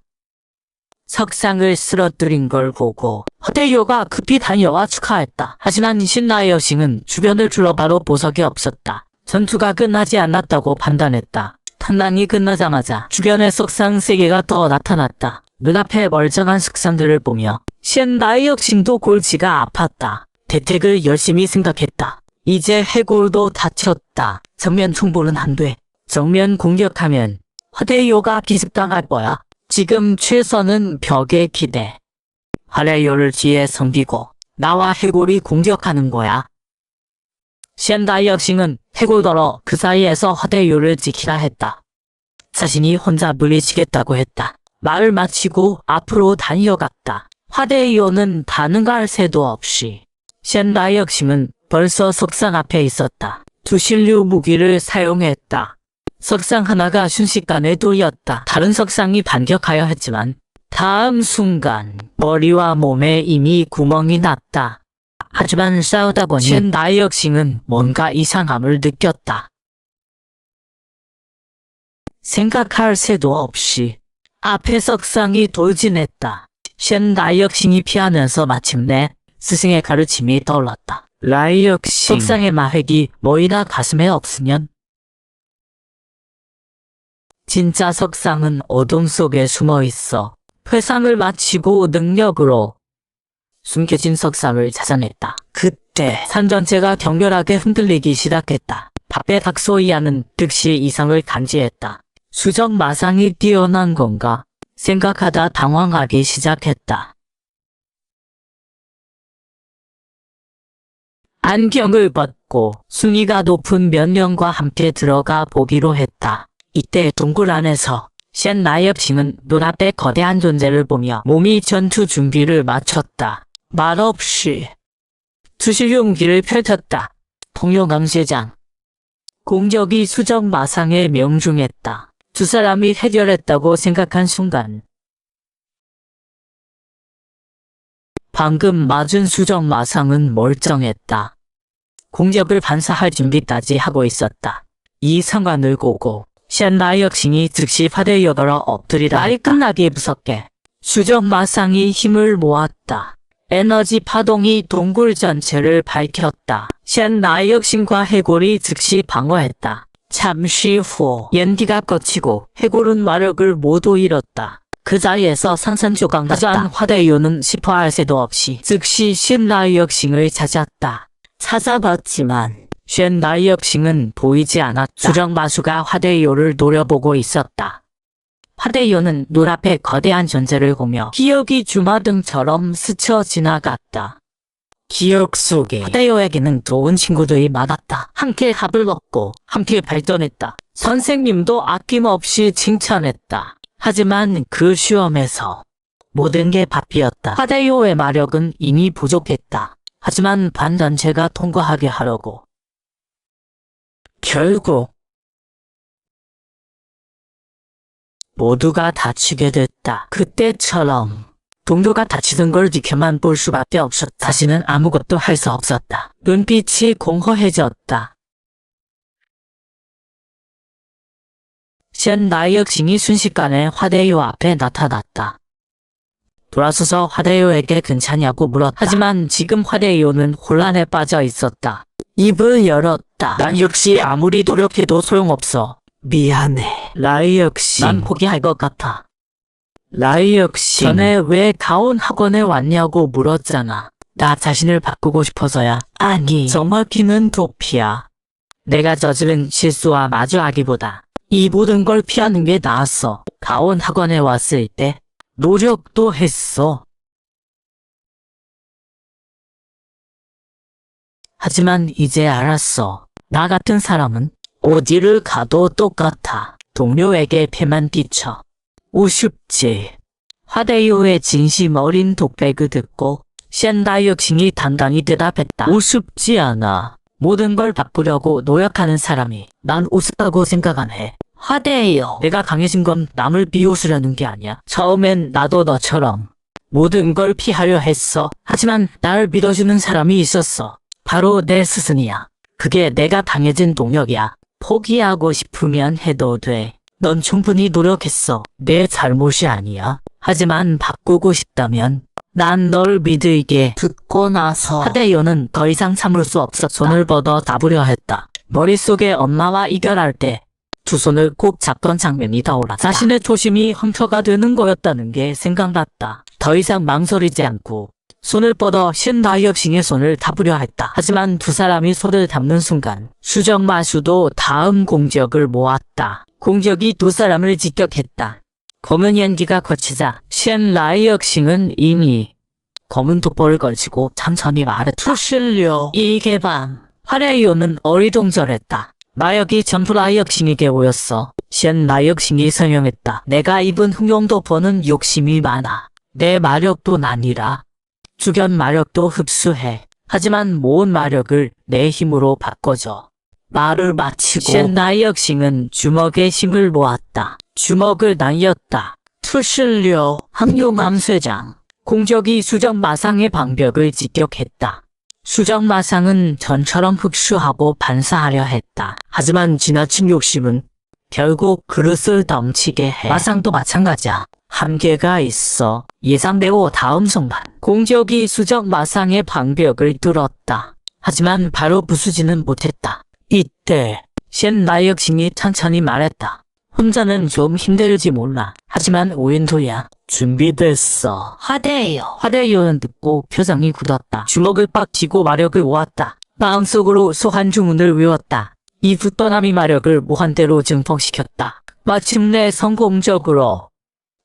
석상을 쓰러뜨린 걸 보고 화대이오가 급히 달려와 축하했다. 하지만 쟨나의 역신은 주변을 둘러봐도 보석이 없었다. 전투가 끝나지 않았다고 판단했다. 탐란이 끝나자마자 주변에 석상 3개가 더 나타났다. 눈앞에 멀쩡한 석상들을 보며 쟨나의 역신도 골치가 아팠다. 대책을 열심히 생각했다. 이제 해골도 다쳤다. 정면 총보는 안 돼. 정면 공격하면 화대이오가 기습당할 거야. 지금 최선은 벽에 기대. 화대이오를 뒤에 섬기고 나와 해골이 공격하는 거야. 쟨나의 역신은 해골더러 그 사이에서 화대이오를 지키라 했다. 자신이 혼자 물리치겠다고 했다. 말을 마치고 앞으로 달려갔다. 화대이오는 다능갈 새도 없이 쟨나의 역신은 벌써 석상 앞에 있었다. 두 실류 무기를 사용했다. 석상 하나가 순식간에 뚫렸다. 다른 석상이 반격하여 했지만 다음 순간 머리와 몸에 이미 구멍이 났다. 하지만 싸우다 보니 쟨나의 역신은 뭔가 이상함을 느꼈다. 생각할 새도 없이 앞에 석상이 돌진했다. 쟨나의 역신이 피하면서 마침내 스승의 가르침이 떠올랐다. 나의 역신, 석상의 마획이 머리나 가슴에 없으면 진짜 석상은 어둠 속에 숨어 있어. 회상을 마치고 능력으로 숨겨진 석상을 찾아냈다. 그때 산 전체가 격렬하게 흔들리기 시작했다. 밥배 박소희야는 즉시 이상을 감지했다. 수정 마상이 뛰어난 건가 생각하다 당황하기 시작했다. 안경을 벗고 순위가 높은 몇 명과 함께 들어가 보기로 했다. 이때 동굴 안에서 쟨나의 역신은 눈앞에 거대한 존재를 보며 몸이 전투 준비를 마쳤다. 말없이 투실용기를 펼쳤다. 통용강쇠장. 공격이 수정 마상에 명중했다. 두 사람이 해결했다고 생각한 순간 방금 맞은 수정 마상은 멀쩡했다. 공격을 반사할 준비까지 하고 있었다. 이 상황을 보고 쟨나의 역신이 즉시 화대이오더러 엎드리다 말이 끝나기 무섭게 수정 마상이 힘을 모았다. 에너지 파동이 동굴 전체를 밝혔다. 쟨나의 역신과 해골이 즉시 방어했다. 잠시 후 연기가 꺼지고 해골은 마력을 모두 잃었다. 그 자리에서 산산조각 났다. 하지만 화대이오는 싶어할 새도 없이 즉시 쟨나의 역신을 찾았다. 찾아봤지만 쉔 나이역싱은 보이지 않았다. 수정 마수가 화대요를 노려보고 있었다. 화대요는 눈앞에 거대한 존재를 보며 기억이 주마등처럼 스쳐 지나갔다. 기억 속에 화대요에게는 좋은 친구들이 많았다. 함께 밥을 먹고 함께 발전했다. 선생님도 아낌없이 칭찬했다. 하지만 그 시험에서 모든 게 바삐었다. 화대요의 마력은 이미 부족했다. 하지만 반 전체가 통과하게 하려고 결국 모두가 다치게 됐다. 그때처럼 동료가 다치던 걸 지켜만 볼 수밖에 없었다. 다시는 아무것도 할 수 없었다. 눈빛이 공허해졌다. 쉔 나이역싱이 순식간에 화대요 앞에 나타났다. 돌아서서 화대요에게 괜찮냐고 물었다. 하지만 지금 화대요는 혼란에 빠져 있었다. 입을 열었다. 난 역시 아무리 노력해도 소용없어. 미안해. 라이역싱. 난 포기할 것 같아. 라이역싱. 전에 왜 가온 학원에 왔냐고 물었잖아. 나 자신을 바꾸고 싶어서야. 아니, 정확히는 도피야. 내가 저지른 실수와 마주하기보다 이 모든 걸 피하는 게 나았어. 가온 학원에 왔을 때 노력도 했어. 하지만 이제 알았어. 나 같은 사람은 어디를 가도 똑같아. 동료에게 패만 끼쳐. 우습지. 화대요의 진심 어린 독백을 듣고 쉔 나이역싱이 단단히 대답했다. 우습지 않아. 모든 걸 바꾸려고 노력하는 사람이 난 우습다고 생각 안 해. 화대요. 내가 강해진 건 남을 비웃으려는 게 아니야. 처음엔 나도 너처럼 모든 걸 피하려 했어. 하지만 날 믿어주는 사람이 있었어. 바로 내 스승이야. 그게 내가 강해진 동력이야. 포기하고 싶으면 해도 돼. 넌 충분히 노력했어. 내 잘못이 아니야. 하지만 바꾸고 싶다면 난 널 믿을게. 듣고 나서 화대요는 더 이상 참을 수 없었다. 손을 뻗어 잡으려 했다. 머릿속에 엄마와 이별할 때 두 손을 꼭 잡던 장면이 떠올랐다. 자신의 초심이 험터가 되는 거였다는 게 생각났다. 더 이상 망설이지 않고 손을 뻗어 쉔 나이역싱의 손을 잡으려 했다. 하지만 두 사람이 손을 잡는 순간 수정 마수도 다음 공격을 모았다. 공격이 두 사람을 직격했다. 검은 연기가 거치자 쉔 나이역싱은 이미 검은 돋보를 걸치고 천천히 말했다. 투실려 이개방. 화레이오는 어리둥절했다. 마역이 전부 나이역싱에게 오였어. 쉔 나이역싱이 설명했다. 내가 입은 흑룡도포는 욕심이 많아. 내 마력도 나뉘라. 주변 마력도 흡수해. 하지만 모은 마력을 내 힘으로 바꿔줘. 말을 마치고 쉔 나이역싱은 주먹에 힘을 모았다. 주먹을 날렸다. 투실려 항룡암쇠장. 공격이 수정 마상의 방벽을 직격했다. 수정 마상은 전처럼 흡수하고 반사하려 했다. 하지만 지나친 욕심은 결국 그릇을 넘치게 해. 마상도 마찬가지야. 한계가 있어. 예상대로 다음 순간 공격이 수정 마상의 방벽을 뚫었다. 하지만 바로 부수지는 못했다. 이때 쉔 나이역싱이 천천히 말했다. 혼자는 좀 힘들지 몰라. 하지만 오인도야. 준비됐어. 화대요. 화대요는 듣고 표정이 굳었다. 주먹을 빡 쥐고 마력을 모았다. 마음속으로 소환 주문을 외웠다. 이 붓떠나미 마력을 무한대로 증폭시켰다. 마침내 성공적으로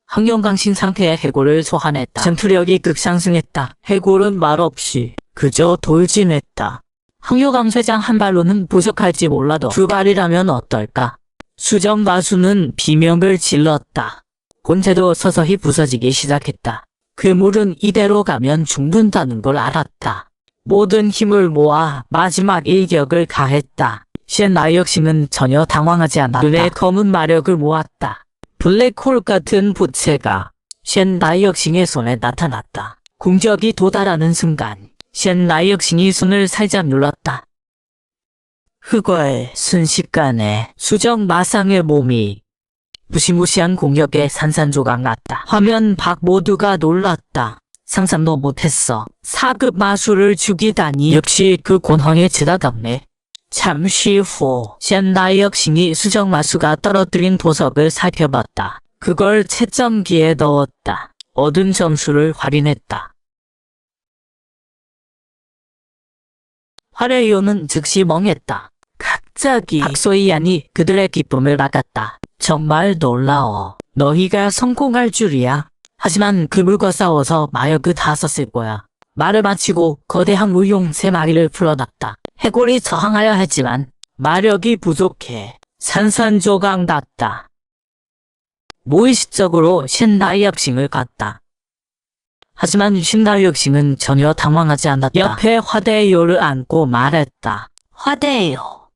항영강신 상태의 해골을 소환했다. 전투력이 급상승했다. 해골은 말없이 그저 돌진했다. 항요강쇠장 한 발로는 부족할지 몰라도 두 발이라면 어떨까? 수정 마수는 비명을 질렀다. 본체도 서서히 부서지기 시작했다. 괴물은 이대로 가면 죽는다는 걸 알았다. 모든 힘을 모아 마지막 일격을 가했다. 쉔 나이역싱은 전혀 당황하지 않았다. 눈에 검은 마력을 모았다. 블랙홀 같은 부채가 쉔 나이역싱의 손에 나타났다. 공격이 도달하는 순간 쉔 나이역싱이 손을 살짝 눌렀다. 흑월 순식간에 수정 마상의 몸이 무시무시한 공격에 산산조각 났다. 화면 밖 모두가 놀랐다. 상상도 못했어. 4급 마수를 죽이다니. 역시 그 권황에 지다답네. 잠시 후 쉔 나이역싱이 수정 마수가 떨어뜨린 보석을 살펴봤다. 그걸 채점기에 넣었다. 얻은 점수를 확인했다. 화려요는 즉시 멍했다. 갑자기 박소희안이 그들의 기쁨을 막았다. 정말 놀라워. 너희가 성공할 줄이야. 하지만 그물과 싸워서 마력을 다 썼을 거야. 말을 마치고 거대한 물용 3마리를 풀어놨다. 해골이 저항하려 했지만 마력이 부족해 산산조각 났다. 무의식적으로 신라이역싱을 갔다. 하지만 신라이역싱은 전혀 당황하지 않았다. 옆에 화대요를 안고 말했다. 화대요.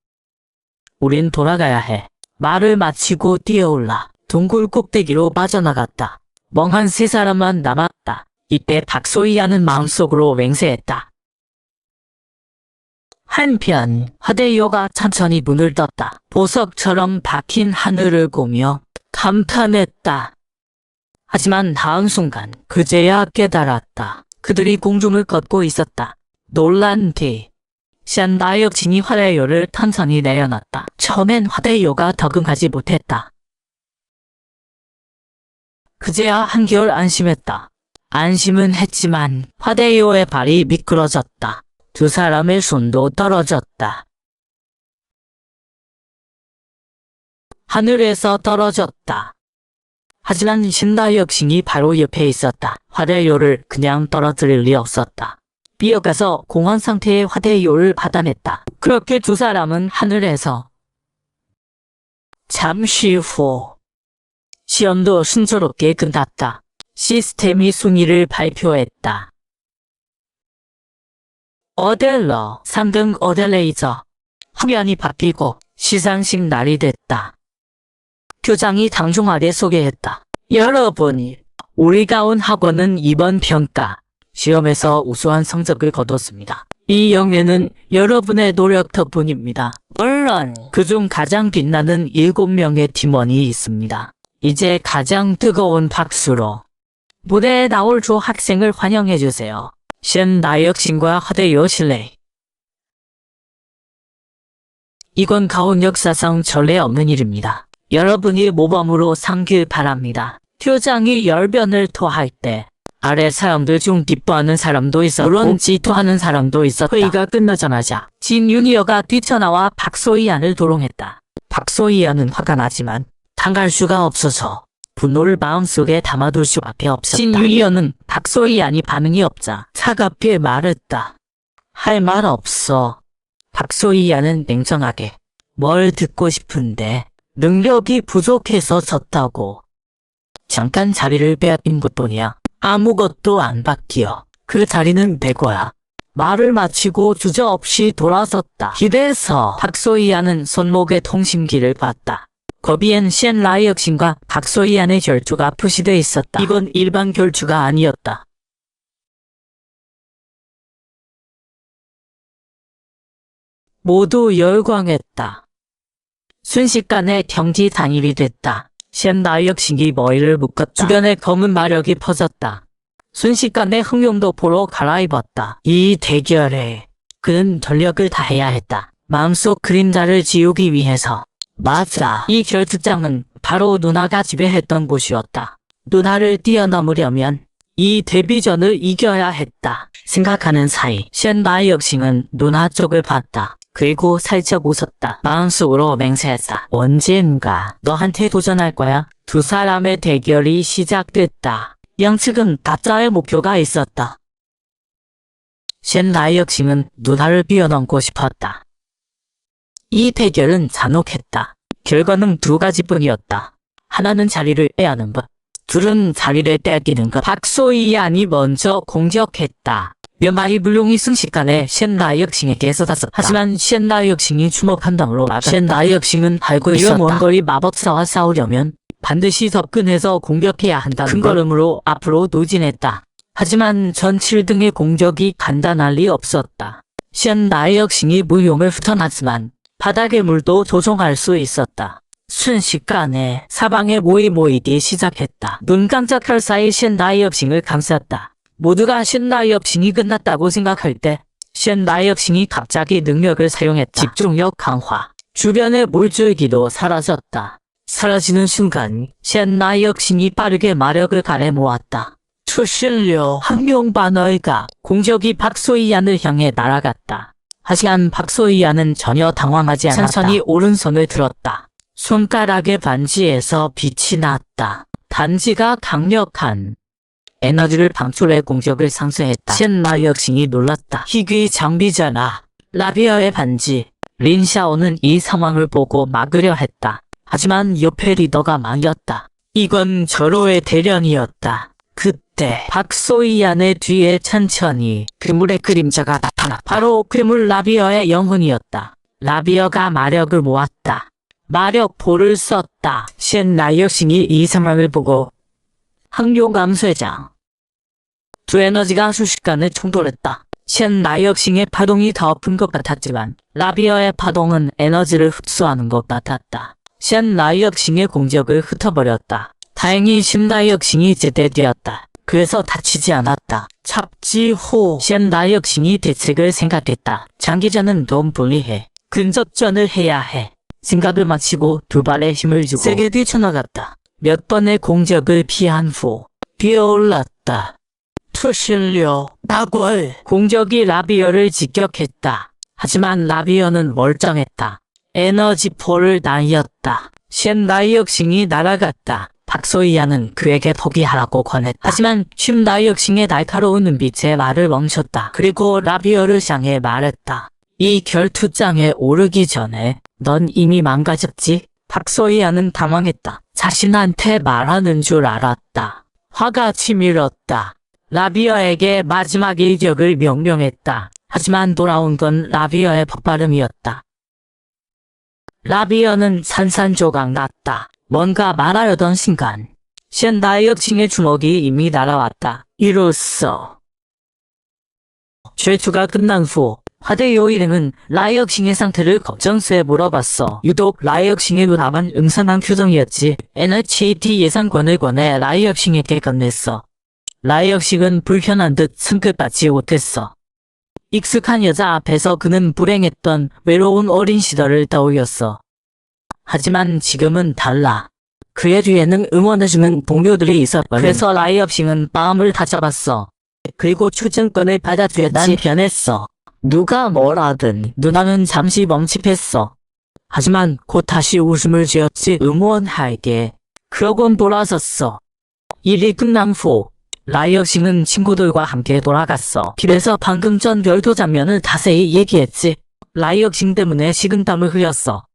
우린 돌아가야 해. 말을 마치고 뛰어올라 동굴 꼭대기로 빠져나갔다. 멍한 3사람만 남았다. 이때 박소희야는 마음속으로 맹세했다. 한편 화대요가 천천히 문을 떴다. 보석처럼 박힌 하늘을 보며 감탄했다. 하지만 다음 순간 그제야 깨달았다. 그들이 공중을 걷고 있었다. 놀란 뒤 신라이역싱이 화대요를 천천히 내려놨다. 처음엔 화대요가 적응하지 못했다. 그제야 한결 안심했다. 안심은 했지만 화대요의 발이 미끄러졌다. 2사람의 손도 떨어졌다. 하늘에서 떨어졌다. 하지만 신라이역싱이 바로 옆에 있었다. 화대요를 그냥 떨어뜨릴 리 없었다. 뛰어가서 공황 상태의 화대요를 받아냈다. 그렇게 2사람은 하늘에서 잠시 후 시험도 순조롭게 끝났다. 시스템이 순위를 발표했다. 어델러 3등 어델레이저. 화면이 바뀌고 시상식 날이 됐다. 교장이 당중하게 소개했다. 여러분, 우리가 온 학원은 이번 평가 시험에서 우수한 성적을 거뒀습니다. 이 영예는 여러분의 노력 덕분입니다. 물론 그중 가장 빛나는 7명의 팀원이 있습니다. 이제 가장 뜨거운 박수로 무대에 나올 조 학생을 환영해주세요. 신라이역싱과 화대요 실내. 이건 가온 역사상 전례 없는 일입니다. 여러분이 모범으로 삼길 바랍니다. 교장이 열변을 토할 때 아래 사람들 중 기뻐하는 사람도 있었고 물론 질투하는 사람도 있었다. 회의가 끝나자마자 진유니어가 뛰쳐나와 박소희안을 도롱했다. 박소희안은 화가 나지만 당할 수가 없어서 분노를 마음속에 담아둘 수밖에 없었다. 진유니어는 박소희안이 반응이 없자 차갑게 말했다. 할 말 없어. 박소희안은 냉정하게 뭘 듣고 싶은데 능력이 부족해서 졌다고. 잠깐 자리를 빼앗긴 것뿐이야. 아무것도 안 바뀌어. 그 자리는 내 거야. 말을 마치고 주저없이 돌아섰다. 길에서 박소희안은 손목에 통신기를 봤다. 거기엔 신라이역싱과 박소희안의 결투가 표시돼 있었다. 이건 일반 결투가 아니었다. 모두 열광했다. 순식간에 경기 단일이 됐다. 신라이역싱이 머리를 묶었다. 주변에 검은 마력이 퍼졌다. 순식간에 흥룡도 보러 갈아입었다. 이 대결에 그는 전력을 다해야 했다. 마음속 그림자를 지우기 위해서. 맞아. 이 결투장은 바로 누나가 지배했던 곳이었다. 누나를 뛰어넘으려면 이 데뷔전을 이겨야 했다. 생각하는 사이 신라이역싱은 누나 쪽을 봤다. 그리고 살짝 웃었다. 마음속으로 맹세했다. 언젠가 너한테 도전할 거야. 2사람의 대결이 시작됐다. 양측은 각자의 목표가 있었다. 신라이역싱은 누나를 뛰어넘고 싶었다. 이 대결은 잔혹했다. 결과는 2가지뿐이었다. 하나는 자리를 빼앗는 것, 둘은 자리를 떼기는 것. 박소희안이 먼저 공격했다. 몇 마리 물룡이 순식간에 신라이역싱에게 쏟았었다. 하지만 신라이역싱이 주먹 한 방으로 막았다. 신라이역싱은 알고 있었다. 이런 원거리 마법사와 싸우려면 반드시 접근해서 공격해야 한다는 큰 걸음으로 앞으로 도진했다. 하지만 전 7등의 공격이 간단할 리 없었다. 신라이역싱이 물용을 흩어놨지만 바닥의 물도 조종할 수 있었다. 순식간에 사방에 모이기 시작했다. 눈 깜짝할 사이 신라이역싱을 감쌌다. 모두가 신라이역싱이 끝났다고 생각할 때 신라이역싱이 갑자기 능력을 사용했다. 집중력 강화. 주변의 물줄기도 사라졌다. 사라지는 순간 신라이역싱이 빠르게 마력을 가래 모았다. 추실료 항용 반어이가 공격이 박소희안을 향해 날아갔다. 하지만 박소희야는 전혀 당황하지 않았다. 천천히 오른손을 들었다. 손가락의 반지에서 빛이 났다. 반지가 강력한 에너지를 방출해 공격을 상쇄했다. 첸라이역싱이 놀랐다. 희귀 장비잖아. 라비어의 반지. 린샤오는 이 상황을 보고 막으려 했다. 하지만 옆에 리더가 막였다. 이건 절호의 대련이었다. 그때 박소희안의 뒤에 천천히 괴물의 그림자가 나타났다. 바로 괴물 라비어의 영혼이었다. 라비어가 마력을 모았다. 마력포를 썼다. 첸라이역싱이 이 상황을 보고 항룡감쇠장. 두 에너지가 순식간에 충돌했다. 첸라이역싱의 파동이 더 큰 것 같았지만 라비어의 파동은 에너지를 흡수하는 것 같았다. 첸라이역싱의 공격을 흩어버렸다. 다행히 첸라이역싱이 제대되었다. 그래서 다치지 않았다. 잡지 후 첸라이역싱이 대책을 생각했다. 장기전은 너무 불리해. 근접전을 해야 해. 생각을 마치고 두 발에 힘을 주고 세게 뛰쳐나갔다. 몇 번의 공격을 피한 후 뛰어올랐다. 투실려 나골. 공격이 라비어를 직격했다. 하지만 라비어는 멀쩡했다. 에너지포를 날렸다. 첸라이역싱이 날아갔다. 박소희야는 그에게 포기하라고 권했다. 하지만 첸라이역싱의 날카로운 눈빛에 말을 멈췄다. 그리고 라비어를 향해 말했다. 이 결투장에 오르기 전에 넌 이미 망가졌지? 박소희야는 당황했다. 자신한테 말하는 줄 알았다. 화가 치밀었다. 라비어에게 마지막 일격을 명령했다. 하지만 돌아온 건 라비어의 폭발음이었다. 라비어는 산산조각 났다. 뭔가 말하려던 순간 첸라이역싱의 주먹이 이미 날아왔다. 이로써 최초가 끝난 후 화대요 일행은 라이역싱의 상태를 걱정스레 물어봤어. 유독 라이역싱의 눈앞은 음산한 표정이었지. NHT 예상권을 권해 라이역싱에게 건넸어. 라이역싱은 불편한 듯 승급받지 못했어. 익숙한 여자 앞에서 그는 불행했던 외로운 어린 시절을 떠올렸어. 하지만 지금은 달라. 그의 뒤에는 응원해주는 동료들이 있었거든. 그래서 라이역싱은 마음을 다잡았어. 그리고 출전권을 받아주었지. 난 변했어. 누가 뭐라든 누나는 잠시 멈칫했어. 하지만 곧 다시 웃음을 지었지. 응원할게. 그러곤 돌아섰어. 일이 끝난 후 라이역싱은 친구들과 함께 돌아갔어. 길에서 방금 전 별도 장면을 자세히 얘기했지. 라이역싱 때문에 식은땀을 흘렸어.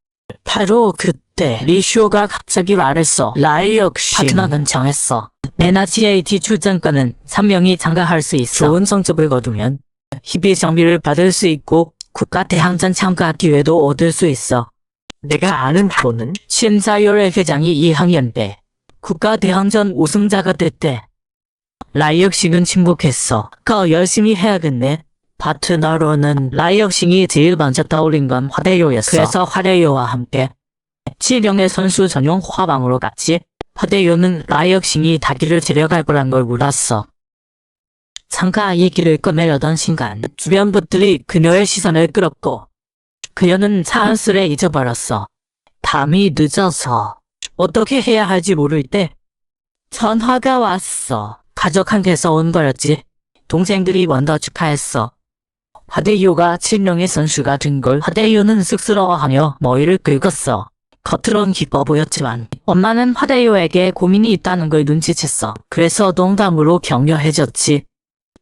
바로 그때 리쇼가 갑자기 말했어. 라이역싱 파트너는 정했어. NHT 출전권은 3명이 참가할 수 있어. 좋은 성적을 거두면 희귀 장비를 받을 수 있고 국가 대항전 참가 기회도 얻을 수 있어. 내가 아는 바로는 신사열 회장이 2학년 때 국가 대항전 우승자가 됐대. 라이역싱은 침묵했어. 더 열심히 해야겠네. 파트너로는 라이역싱이 제일 먼저 떠올린 건 화대요였어. 그래서 화대요와 함께 치령의 선수 전용 화방으로 갔지. 화대요는 라이역싱이 닭이를 데려갈 거란 걸 물었어. 참가 얘기를 꺼내려던 순간 주변 분들이 그녀의 시선을 끌었고 그녀는 자연스레 잊어버렸어. 밤이 늦어서 어떻게 해야 할지 모를 때 전화가 왔어. 가족 한테서 온 거였지. 동생들이 먼저 축하했어. 화대요가 칠령의 선수가 된 걸 화대요는 쑥스러워하며 머리를 긁었어. 겉으론 기뻐 보였지만 엄마는 화대요에게 고민이 있다는 걸 눈치챘어. 그래서 농담으로 격려해줬지.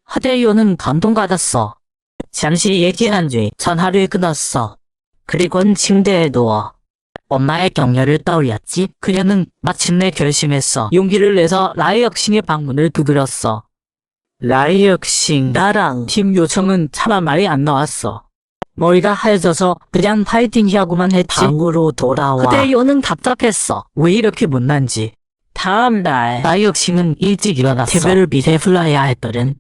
화대요는 감동받았어. 잠시 얘기한 뒤 전화를 끊었어. 그리곤 침대에 누워 엄마의 격려를 떠올렸지. 그녀는 마침내 결심했어. 용기를 내서 라이역싱의 방문을 두드렸어. 라이역싱, 나랑 팀 요청은 차마 말이 안 나왔어. 머리가 하얘져서 그냥 파이팅이라고만 했지. 방으로 돌아와. 화대요는 답답했어. 왜 이렇게 못난지. 다음날 라이역싱은 일찍 일어났어. 대회를 미리 불러야 했거든.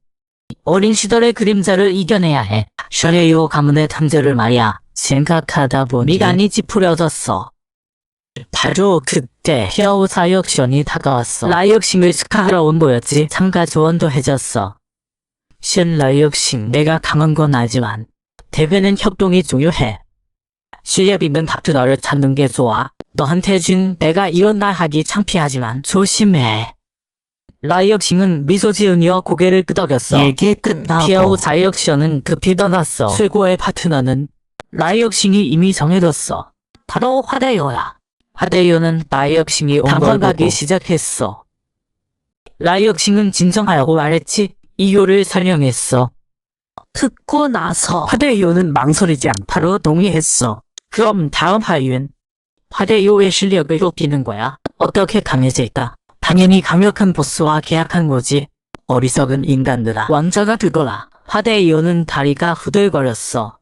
어린 시절의 그림자를 이겨내야 해. 셔레요 가문의 탐제를 말이야. 생각하다 보니 미간이 찌푸려졌어. 바로 그때 히어우 사역션이 다가왔어. 라이역싱을 축하하러 온 거였지. 참가 조언도 해줬어. 라이역싱, 내가 강한 건 알지만 대회는 협동이 중요해. 실력 있는 파트너를 찾는 게 좋아. 너한테 준 내가 이런 말 하기 창피하지만 조심해. 라이역싱은 미소 지으며 고개를 끄덕였어. 얘기 끝나고 피아오 자이역션은 급히 떠났어. 최고의 파트너는 라이역싱이 이미 정해뒀어. 바로 화대요야. 화대요는 라이역싱이 온 걸 당황하기 보고 시작했어. 라이역싱은 진정하라고 말했지. 이유를 설명했어. 듣고 나서 화대요는 망설이지 않다로 동의했어. 그럼 다음 하유엔 화대요의 실력을 높이는 거야. 어떻게 강해질까? 당연히 강력한 보스와 계약한 거지. 어리석은 인간들아. 왕자가 되거라. 화대요는 다리가 후들거렸어.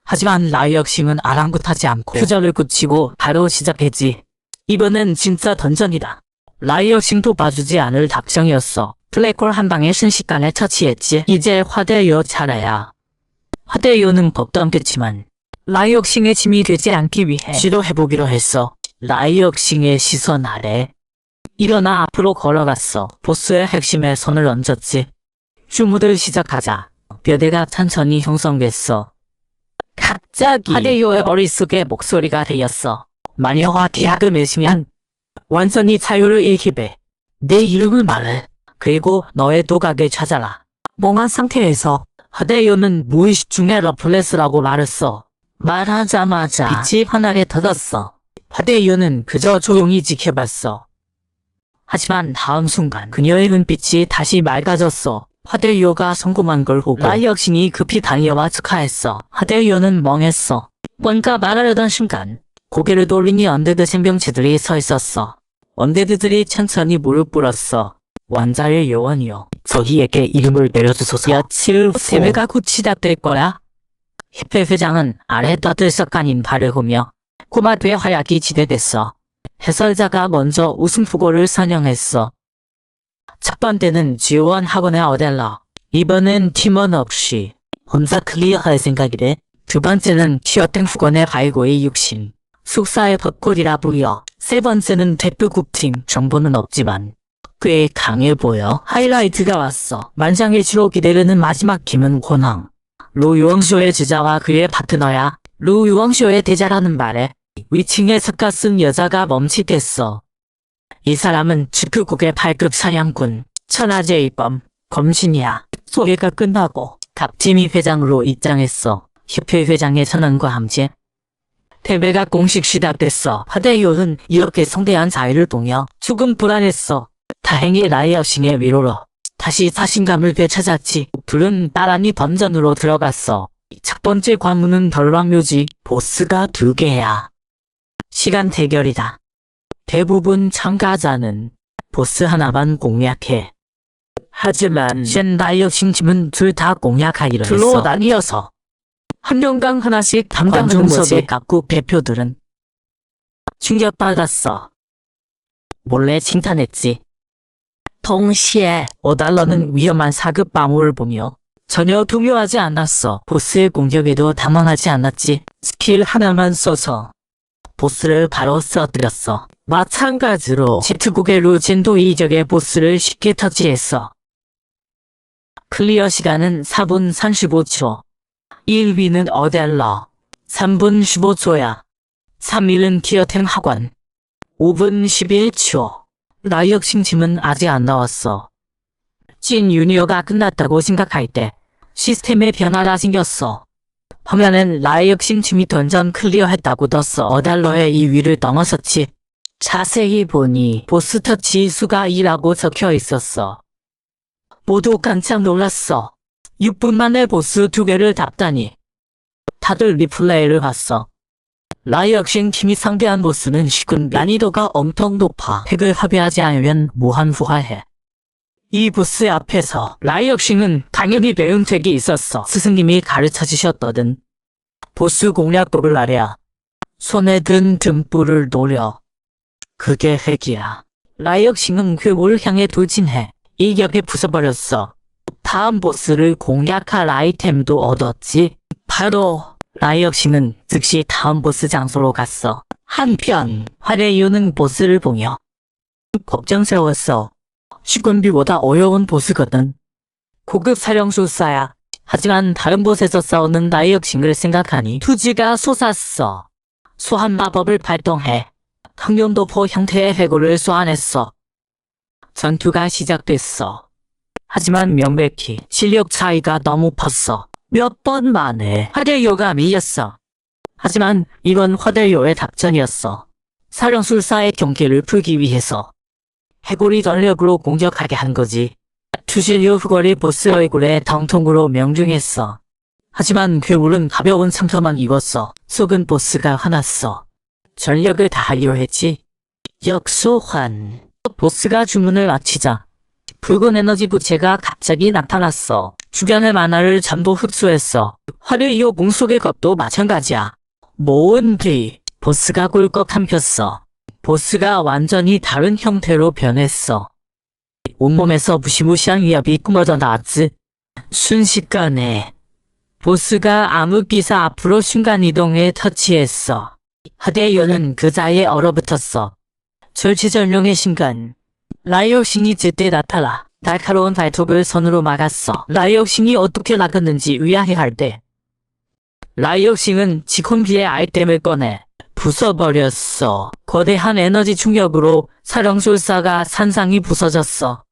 하지만 라이역싱은 아랑곳하지 않고 표정을 굳히고 바로 시작했지. 이번엔 진짜 던전이다. 라이역싱도 봐주지 않을 답정이었어. 블랙홀 한 방에 순식간에 처치했지. 이제 화대요 차례야. 화대요는 겁도 없겠지만 라이역싱의 짐이 되지 않기 위해 시도해보기로 했어. 라이역싱의 시선 아래 일어나 앞으로 걸어갔어. 보스의 핵심에 손을 얹었지. 주무를 시작하자. 뼈대가 천천히 형성됐어. 갑자기 화대요의 머릿속에 목소리가 들렸어. 마녀와 계약을 맺으면 완전히 자유를 잃기배. 내 이름을 말해. 그리고 너의 도각을 찾아라. 멍한 상태에서 화대요는 무의식 중에 러플레스라고 말했어. 말하자마자 빛이 환하게 터졌어. 화대요는 그저 조용히 지켜봤어. 하지만 다음 순간 그녀의 눈빛이 다시 맑아졌어. 화대요가 성공한 걸 보고 라이역싱이 급히 달려와 축하했어. 화대요는 멍했어. 뭔가 말하려던 순간 고개를 돌리니 언데드 생명체들이 서 있었어. 언데드들이 천천히 무릎 꿇었어. 왕자의 요원이여, 저희에게 이름을 내려주소서. 며칠 후 대회가 곧 시작될 거야. 협회 회장은 아래 떠들썩한 발을 보며 꼬마되의 활약이 지대됐어. 해설자가 먼저 우승 후보를 선정했어. 첫 번째는 지원 학원의 어델러. 이번엔 팀원 없이 혼자 클리어할 생각이래. 두 번째는 티어땡 후원의 발고의 육신. 숙사의 벚꽃이라 부여. 세 번째는 대표국팀. 정보는 없지만 꽤 강해 보여. 하이라이트가 왔어. 만장일치로 기대되는 마지막 팀은 권왕. 루 유엉쇼의 주자와 그의 파트너야. 루 유엉쇼의 대자라는 말에 위층에 섞어쓴 여자가 멈칫했어. 이 사람은 즉크국의 8급 사냥꾼, 천하제 입범, 검신이야. 소개가 끝나고 갑지미 회장으로 입장했어. 협회 회장의 선언과 함께 대회가 공식 시작됐어. 화대요는 이렇게 성대한 자유를 동여 조금 불안했어. 다행히 라이어싱의 위로로 다시 자신감을 되찾았지. 둘은 나란히 던전으로 들어갔어. 첫 번째 관문은 덜왕묘지. 보스가 2개야. 시간 대결이다. 대부분 참가자는 보스 하나만 공략해. 하지만 쉔 라이어싱 팀은 둘 다 공략하기로 했어. 둘로 나뉘어서 한 명당 하나씩 담당하는 거지. 각국 대표들은 충격받았어. 몰래 칭찬했지. 동시에 오달러는 위험한 4급 방어를 보며 전혀 동요하지 않았어. 보스의 공격에도 당황하지 않았지. 스킬 하나만 써서 보스를 바로 써뜨렸어. 마찬가지로 지트국의 루젠도 이적의 보스를 쉽게 터치했어. 클리어 시간은 4분 35초. 1위는 어델러. 3분 15초야. 3위는 티어템 학원. 5분 11초. 라이역싱 팀은 아직 안 나왔어. 찐 유니어가 끝났다고 생각할 때 시스템에 변화가 생겼어. 화면엔 라이역싱 팀이 던전 클리어했다고 떴어. 어달러의 2위를 넘어섰지. 자세히 보니 보스 터치 수가 2라고 적혀 있었어. 모두 깜짝 놀랐어. 6분 만에 보스 2개를 잡다니. 다들 리플레이를 봤어. 라이역싱 팀이 상대한 보스는 쉬운 난이도가 엄청 높아. 팩을 합의하지 않으면 무한부활해. 이 보스 앞에서 라이역싱은 당연히 배운 팩이 있었어. 스승님이 가르쳐주셨거든. 보스 공략법을 알아야 손에 든 등불을 노려. 그게 핵이야. 라이역싱은 괴물을 향해 돌진해. 이격에 부숴버렸어. 다음 보스를 공략할 아이템도 얻었지. 바로 라이역싱은 즉시 다음 보스 장소로 갔어. 한편 화레이유는 보스를 보며 걱정스러웠어. 슈군비보다 어려운 보스거든. 고급 사령술사야. 하지만 다른 곳에서 싸우는 라이역싱을 생각하니 투지가 솟았어. 소환 마법을 발동해. 항룡도포 형태의 해골을 소환했어. 전투가 시작됐어. 하지만 명백히 실력 차이가 너무 컸어. 몇 번 만에 화대요가 밀렸어. 하지만 이건 화대요의 작전이었어. 사령술사의 경계를 풀기 위해서 해골이 전력으로 공격하게 한 거지. 투실요 후걸이 보스 얼굴에 덩통으로 명중했어. 하지만 괴물은 가벼운 상처만 입었어. 속은 보스가 화났어. 전력을 다하려 했지. 역소환. 보스가 주문을 마치자 붉은 에너지 부채가 갑자기 나타났어. 주변의 만화를 전부 흡수했어. 화려이요 공속의 것도 마찬가지야. 모은 뒤 보스가 꿀꺽 삼켰어. 보스가 완전히 다른 형태로 변했어. 온몸에서 무시무시한 위압이 뿜어져 나왔지. 순식간에 보스가 암흑기사 앞으로 순간이동에 터치했어. 하대요는 그 자리에 얼어붙었어. 절체절명의 순간 라이엇신이 제때 나타나 날카로운 발톱을 손으로 막았어. 라이엇신이 어떻게 나갔는지 의아해할 때 라이엇신은 지콘비의 아이템을 꺼내 부숴버렸어. 거대한 에너지 충격으로 사령술사가 산상이 부서졌어.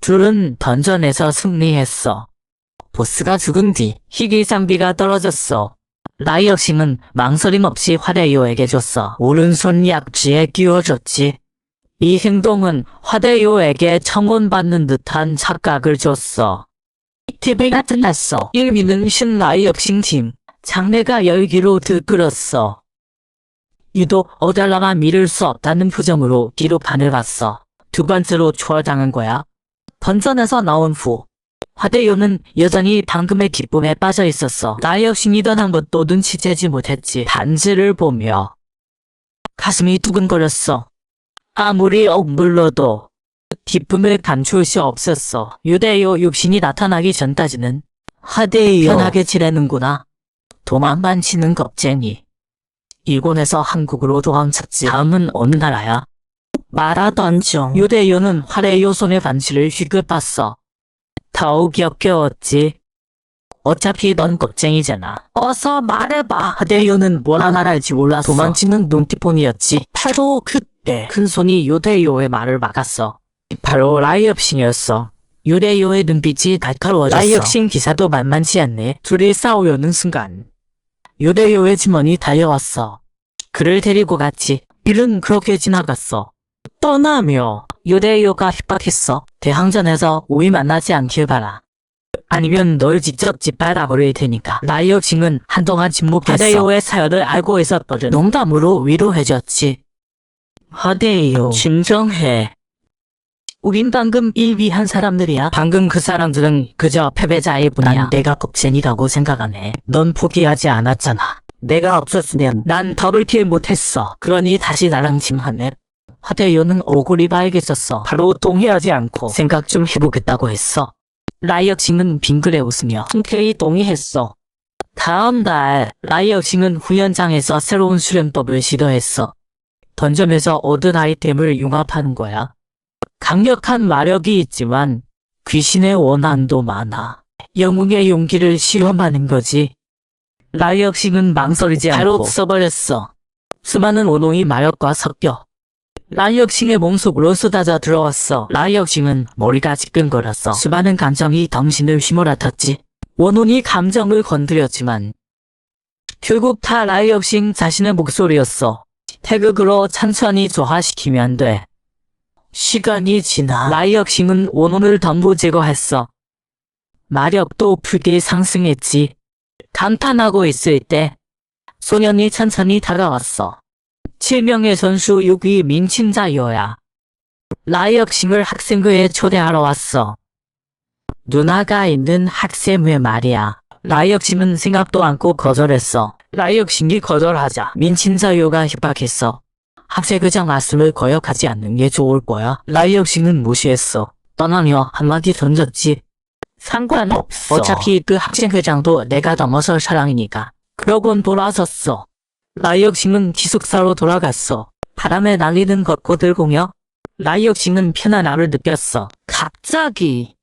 둘은 던전에서 승리했어. 보스가 죽은 뒤 희귀장비가 떨어졌어. 라이엇신은 망설임 없이 화대요에게 줬어. 오른손 약지에 끼워줬지. 이 행동은 화대요에게 청혼받는 듯한 착각을 줬어. TV가 끝났어. 일미는 신라이엇신 팀. 장래가 열기로 들끓었어. 유독 어달라만 미룰 수 없다는 표정으로 기록판을 봤어. 두 번째로 초월당한 거야. 던전에서 나온 후 화대요는 여전히 방금의 기쁨에 빠져 있었어. 라이엇신이 떠난 것도 눈치채지 못했지. 반지를 보며 가슴이 두근거렸어. 아무리 억눌러도 기쁨을 감출 수 없었어. 유대요 육신이 나타나기 전까지는 화대요 편하게 지내는구나. 도망만 치는 겁쟁이. 일본에서 한국으로 도망쳤지. 다음은 어느 나라야? 말하던 중 유대요는 화대요 손의 반지를 휘급봤어. 더욱 역겨웠지. 어차피 넌 겁쟁이잖아. 어서 말해봐. 하대요는 뭘 하나 알지 몰랐어. 도망치는 눈티폰이었지. 바로 그때 큰 손이 유대요의 말을 막았어. 바로 라이엇신이었어. 유대요의 눈빛이 날카로워졌어. 라이엇신 기사도 만만치 않네. 둘이 싸우려는 순간 유대요의 팀원이 달려왔어. 그를 데리고 갔지. 일은 그렇게 지나갔어. 떠나며 유대요가 협박했어. 대항전에서 우리 만나지 않길 바라. 아니면 널 직접 짓밟아버릴 테니까. 라이엇신은 한동안 침묵했어. 하대요의 사연을 알고 있었거든. 농담으로 위로해줬지. 하대요, 진정해. 우린 방금 일위한 사람들이야. 방금 그 사람들은 그저 패배자일 뿐이야. 난 내가 겁쟁이라고 생각하네. 넌 포기하지 않았잖아. 내가 없었으면 난 더블킬 못했어. 그러니 다시 나랑 팀하네. 하대요는 얼굴이 빨개졌어. 바로 동의하지 않고 생각 좀 해보겠다고 했어. 라이엇신은 빙그레 웃으며 흔쾌히 동의했어. 다음 날 라이엇신은 후연장에서 새로운 수련법을 시도했어. 던점에서 얻은 아이템을 융합하는 거야. 강력한 마력이 있지만 귀신의 원한도 많아. 영웅의 용기를 실험하는 거지. 라이엇신은 망설이지 않고 바로 써버렸어. 수많은 원홍이 마력과 섞여 라이엇신의 몸속으로 쏟아져 들어왔어. 라이엇신은 머리가 지끈거렸어. 수많은 감정이 덩신을 휘몰아쳤지. 원혼이 감정을 건드렸지만 결국 다 라이엇신 자신의 목소리였어. 태극으로 천천히 조화시키면 돼. 시간이 지나 라이엇신은 원혼을 전부 제거했어. 마력도 크게 상승했지. 감탄하고 있을 때 소년이 천천히 다가왔어. 7명의 선수 6위 민친자요야. 라이엇신을 학생회에 초대하러 왔어. 누나가 있는 학생회 말이야. 라이엇신은 생각도 않고 거절했어. 라이엇신이 거절하자 민친자요가 협박했어. 학생회장 말씀을 거역하지 않는 게 좋을 거야. 라이엇신은 무시했어. 떠나며 한마디 던졌지. 상관없어. 어차피 그 학생회장도 내가 넘어설 사랑이니까. 그러곤 돌아섰어. 라이엇신은 기숙사로 돌아갔어. 바람에 날리는 벚꽃을 공여 라이엇신은 편안함을 느꼈어. 갑자기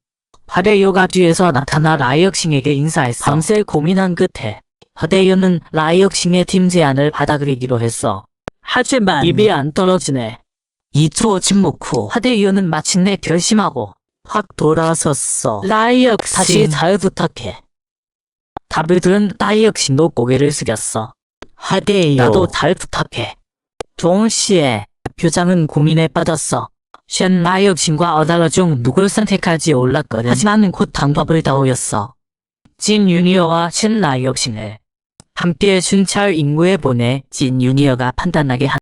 하대요가 뒤에서 나타나 라이엇신에게 인사했어. 밤새 고민한 끝에 하대요는 라이엇신의 팀 제안을 받아들이기로 했어. 하지만 입이 안 떨어지네. 2초 침묵 후 하대이어는 마침내 결심하고 확 돌아섰어. 나이 역시 다시 잘 부탁해. 답을 들은 나이 역시도 고개를 숙였어. 하대이어 나도 잘 부탁해. 동시에 표장은 고민에 빠졌어. 쉔 나이 역신과 어다러 중 누굴 선택할지 몰랐거든. 하지만 곧 방법을 다오였어. 진 유니어와 쉔 나이 역신을 함께 순찰 임무에 보내 진 유니어가 판단하게 한